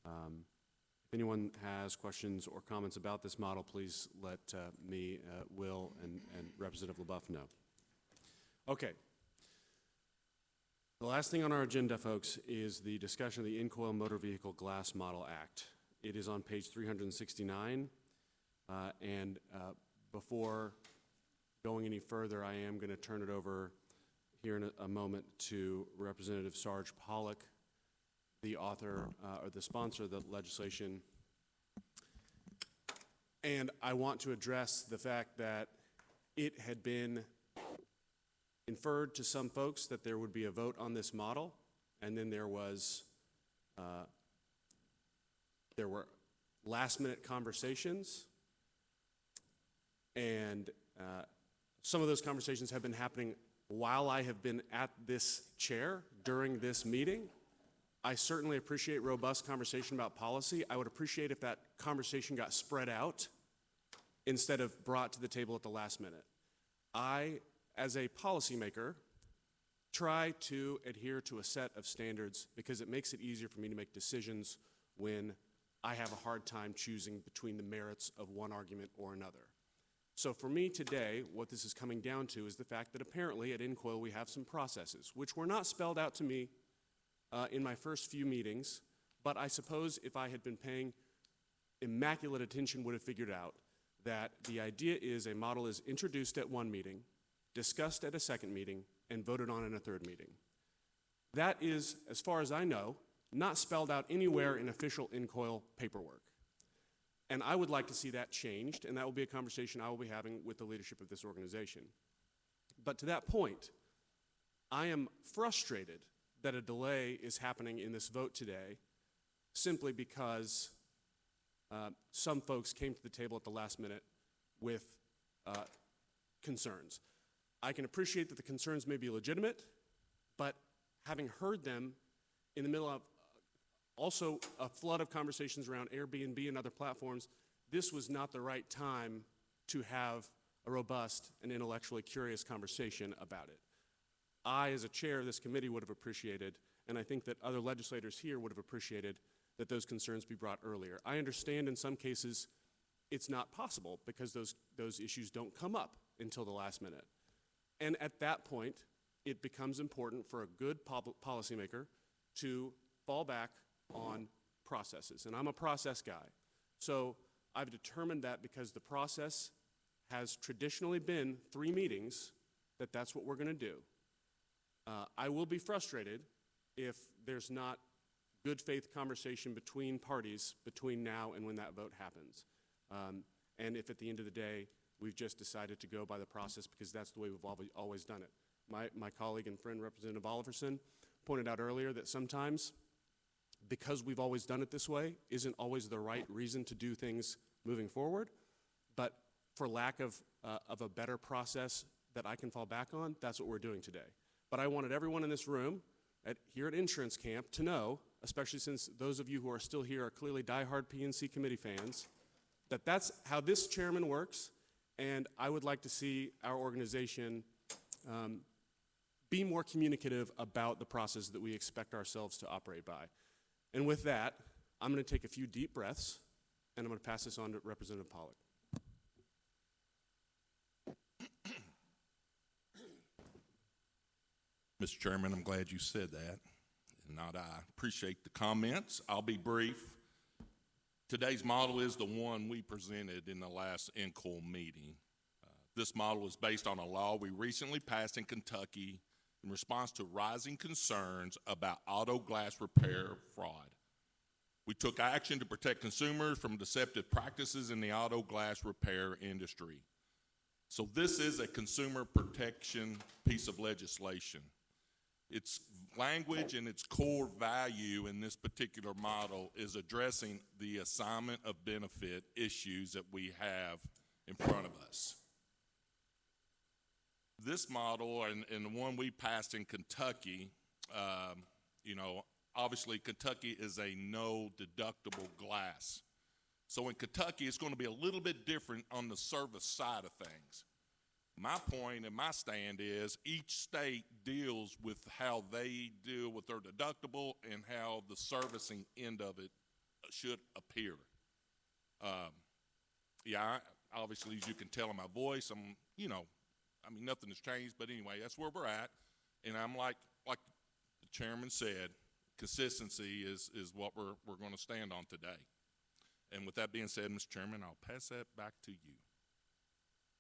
If anyone has questions or comments about this model, please let me, Will, and Representative LaBeouf know. Okay. The last thing on our agenda, folks, is the discussion of the In-Coil Motor Vehicle Glass Model Act. It is on page 369, and before going any further, I am going to turn it over here in a moment to Representative Sarge Pollock, the author or the sponsor of the legislation. And I want to address the fact that it had been inferred to some folks that there would be a vote on this model, and then there were last-minute conversations, and some of those conversations have been happening while I have been at this chair during this meeting. I certainly appreciate robust conversation about policy. I would appreciate if that conversation got spread out instead of brought to the table at the last minute. I, as a policymaker, try to adhere to a set of standards because it makes it easier for me to make decisions when I have a hard time choosing between the merits of one argument or another. So for me today, what this is coming down to is the fact that apparently at In-Coil we have some processes, which were not spelled out to me in my first few meetings, but I suppose if I had been paying immaculate attention would have figured out that the idea is a model is introduced at one meeting, discussed at a second meeting, and voted on in a third meeting. That is, as far as I know, not spelled out anywhere in official In-Coil paperwork. And I would like to see that changed, and that will be a conversation I will be having with the leadership of this organization. But to that point, I am frustrated that a delay is happening in this vote today simply because some folks came to the table at the last minute with concerns. I can appreciate that the concerns may be legitimate, but having heard them in the middle of also a flood of conversations around Airbnb and other platforms, this was not the right time to have a robust and intellectually curious conversation about it. I, as a chair of this committee, would have appreciated, and I think that other legislators here would have appreciated, that those concerns be brought earlier. I understand in some cases it's not possible because those issues don't come up until the last minute. And at that point, it becomes important for a good policymaker to fall back on processes. And I'm a process guy. So I've determined that because the process has traditionally been 3 meetings, that's what we're going to do. I will be frustrated if there's not good faith conversation between parties between now and when that vote happens. And if at the end of the day, we've just decided to go by the process because that's the way we've always done it. My colleague and friend, Representative Oliverson, pointed out earlier that sometimes, because we've always done it this way, isn't always the right reason to do things moving forward. But for lack of a better process that I can fall back on, that's what we're doing today. But I wanted everyone in this room here at Insurance Camp to know, especially since those of you who are still here are clearly diehard PNC committee fans, that that's how this chairman works, and I would like to see our organization be more communicative about the process that we expect ourselves to operate by. And with that, I'm going to take a few deep breaths, and I'm going to pass this on to Representative Pollock. Mr. Chairman, I'm glad you said that, and not I. Appreciate the comments. I'll be brief. Today's model is the one we presented in the last In-Coil meeting. This model is based on a law we recently passed in Kentucky in response to rising concerns about auto glass repair fraud. We took action to protect consumers from deceptive practices in the auto glass repair industry. So this is a consumer protection piece of legislation. Its language and its core value in this particular model is addressing the assignment of benefit issues that we have in front of us. This model and the one we passed in Kentucky, obviously Kentucky is a no deductible glass. So in Kentucky, it's going to be a little bit different on the service side of things. My point and my stand is each state deals with how they deal with their deductible and how the servicing end of it should appear. Obviously, as you can tell in my voice, nothing has changed, but anyway, that's where we're at. And I'm like the chairman said, consistency is what we're going to stand on today. And with that being said, Mr. Chairman, I'll pass that back to you.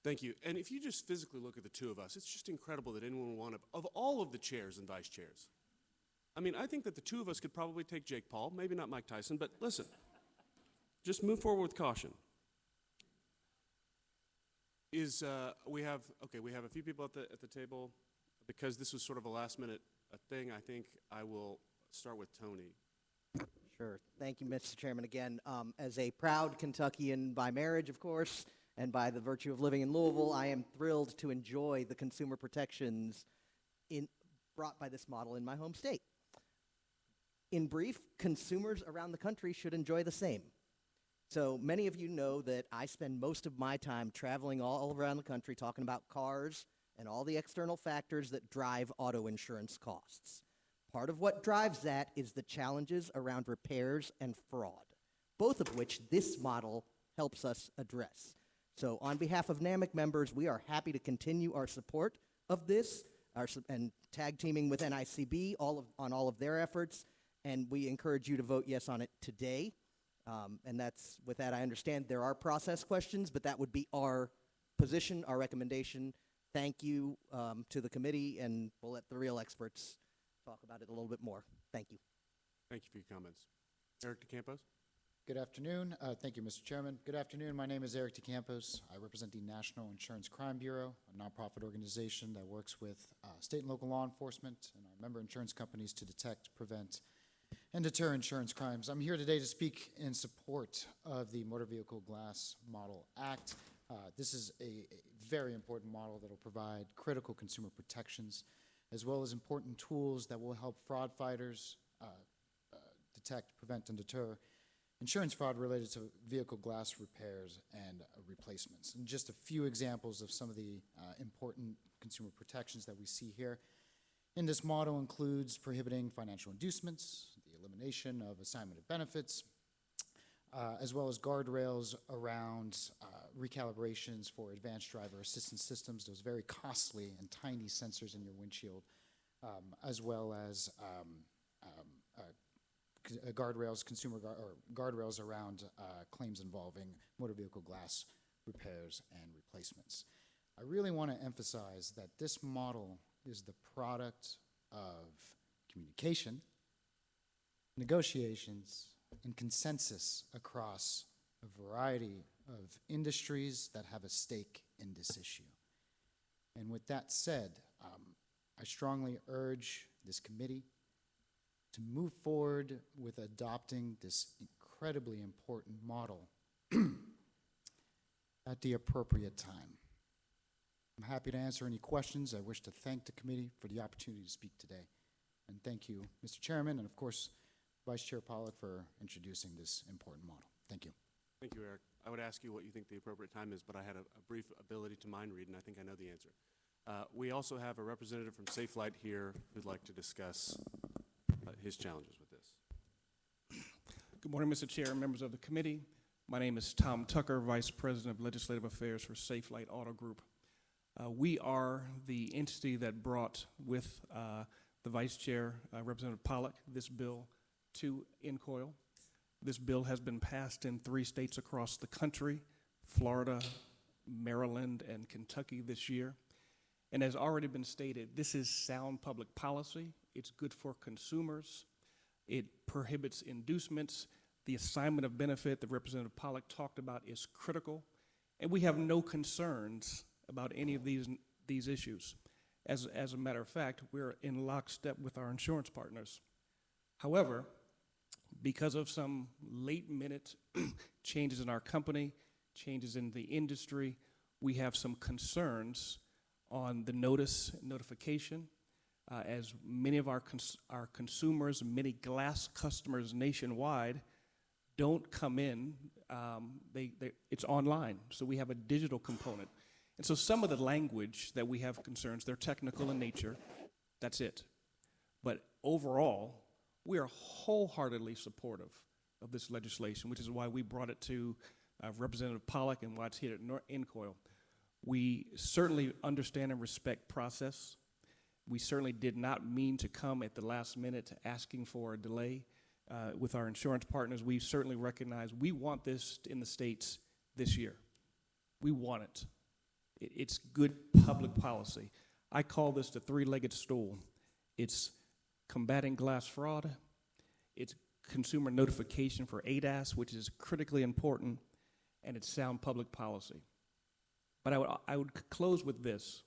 Thank you. And if you just physically look at the two of us, it's just incredible that anyone would want to, of all of the chairs and vice chairs. I mean, I think that the two of us could probably take Jake Paul, maybe not Mike Tyson, but listen, just move forward with caution. We have a few people at the table. Because this was sort of a last minute thing, I think I will start with Tony. Sure. Thank you, Mr. Chairman. Again, as a proud Kentuckian by marriage, of course, and by the virtue of living in Louisville, I am thrilled to enjoy the consumer protections brought by this model in my home state. In brief, consumers around the country should enjoy the same. So many of you know that I spend most of my time traveling all around the country talking about cars and all the external factors that drive auto insurance costs. Part of what drives that is the challenges around repairs and fraud, both of which this model helps us address. So on behalf of NAMIC members, we are happy to continue our support of this and tag teaming with NICB on all of their efforts, and we encourage you to vote yes on it today. With that, I understand there are process questions, but that would be our position, our recommendation. Thank you to the committee, and we'll let the real experts talk about it a little bit more. Thank you. Thank you for your comments. Eric DeCampos? Good afternoon. Thank you, Mr. Chairman. Good afternoon. My name is Eric DeCampos. I represent the National Insurance Crime Bureau, a nonprofit organization that works with state and local law enforcement and our member insurance companies to detect, prevent, and deter insurance crimes. I'm here today to speak in support of the Motor Vehicle Glass Model Act. This is a very important model that will provide critical consumer protections, as well as important tools that will help fraud fighters detect, prevent, and deter insurance fraud related to vehicle glass repairs and replacements. And just a few examples of some of the important consumer protections that we see here. In this model includes prohibiting financial inducements, the elimination of assignment of benefits, as well as guardrails around recalibrations for advanced driver assistance systems, those very costly and tiny sensors in your windshield, as well as guardrails around claims involving motor vehicle glass repairs and replacements. I really want to emphasize that this model is the product of communication, negotiations, and consensus across a variety of industries that have a stake in this issue. And with that said, I strongly urge this committee to move forward with adopting this incredibly important model at the appropriate time. I'm happy to answer any questions. I wish to thank the committee for the opportunity to speak today. And thank you, Mr. Chairman, and of course, Vice Chair Pollack for introducing this important model. Thank you. Thank you, Eric. I would ask you what you think the appropriate time is, but I had a brief ability to mind read, and I think I know the answer. We also have a representative from Safe Light here who'd like to discuss his challenges with this. Good morning, Mr. Chair and members of the committee. My name is Tom Tucker, Vice President of Legislative Affairs for Safe Light Auto Group. We are the entity that brought with the Vice Chair, Representative Pollack, this bill to NCOIL. This bill has been passed in 3 states across the country, Florida, Maryland, and Kentucky this year. And as already been stated, this is sound public policy. It's good for consumers. It prohibits inducements. The assignment of benefit that Representative Pollack talked about is critical. And we have no concerns about any of these issues. As a matter of fact, we're in lockstep with our insurance partners. However, because of some late-minute changes in our company, changes in the industry, we have some concerns on the notification, as many of our consumers, many glass customers nationwide, don't come in. It's online, so we have a digital component. And so some of the language that we have concerns, they're technical in nature. That's it. But overall, we are wholeheartedly supportive of this legislation, which is why we brought it to Representative Pollack and why it's here at Incoil. We certainly understand and respect process. We certainly did not mean to come at the last minute asking for a delay with our insurance partners. We certainly recognize we want this in the states this year. We want it. It's good public policy. I call this the three-legged stool. It's combating glass fraud, it's consumer notification for ADAS, which is critically important, and it's sound public policy. But I would close with this.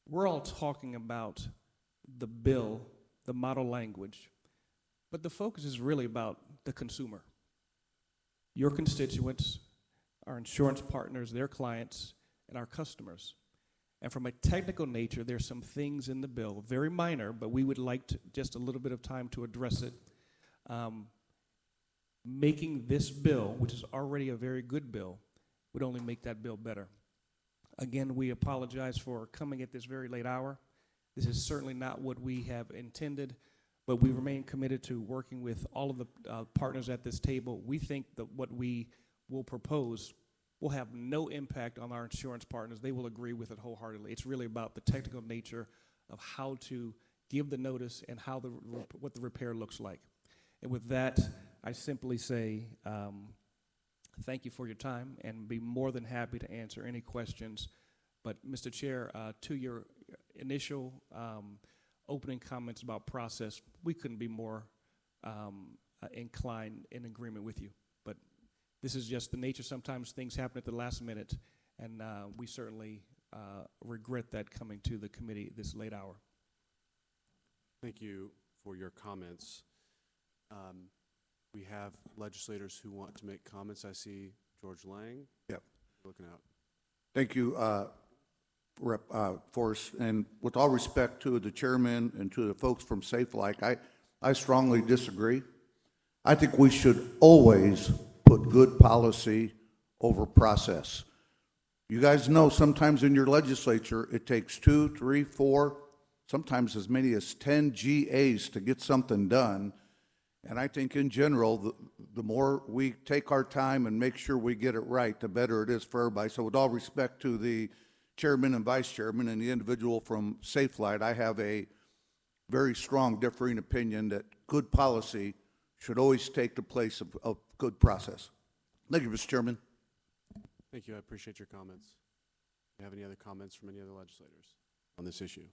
We're all talking about the bill, the model language, but the focus is really about the consumer. Your constituents, our insurance partners, their clients, and our customers. And from a technical nature, there's some things in the bill, very minor, but we would like just a little bit of time to address it. Making this bill, which is already a very good bill, would only make that bill better. Again, we apologize for coming at this very late hour. This is certainly not what we have intended, but we remain committed to working with all of the partners at this table. We think that what we will propose will have no impact on our insurance partners. They will agree with it wholeheartedly. It's really about the technical nature of how to give the notice and how what the repair looks like. And with that, I simply say thank you for your time and be more than happy to answer any questions. But Mr. Chair, to your initial opening comments about process, we couldn't be more inclined in agreement with you. But this is just the nature. Sometimes things happen at the last minute, and we certainly regret that coming to the committee this late hour. Thank you for your comments. We have legislators who want to make comments. I see George Lang. Yep. Looking out. Thank you, Rep. Forrest. And with all respect to the chairman and to the folks from SafeLike, I strongly disagree. I think we should always put good policy over process. You guys know sometimes in your legislature, it takes 2, 3, 4, sometimes as many as 10 GAs to get something done. And I think in general, the more we take our time and make sure we get it right, the better it is for everybody. So with all respect to the chairman and vice chairman and the individual from SafeLight, I have a very strong differing opinion that good policy should always take the place of good process. Thank you, Mr. Chairman. Thank you. I appreciate your comments. Do you have any other comments from any other legislators on this issue?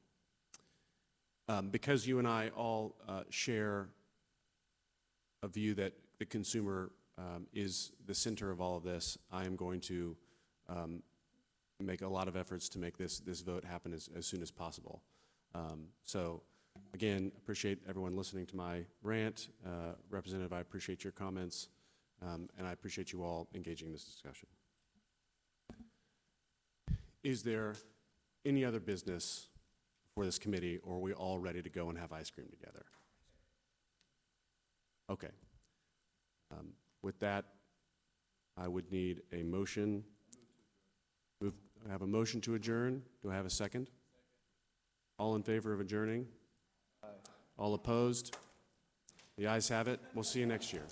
Because you and I all share a view that the consumer is the center of all of this, I am going to make a lot of efforts to make this vote happen as soon as possible. So again, appreciate everyone listening to my rant. Representative, I appreciate your comments, and I appreciate you all engaging in this discussion. Is there any other business for this committee, or are we all ready to go and have ice cream together? Okay. With that, I would need a motion. I have a motion to adjourn. Do I have a second? All in favor of adjourning? Aye. All opposed? The ayes have it. We'll see you next year.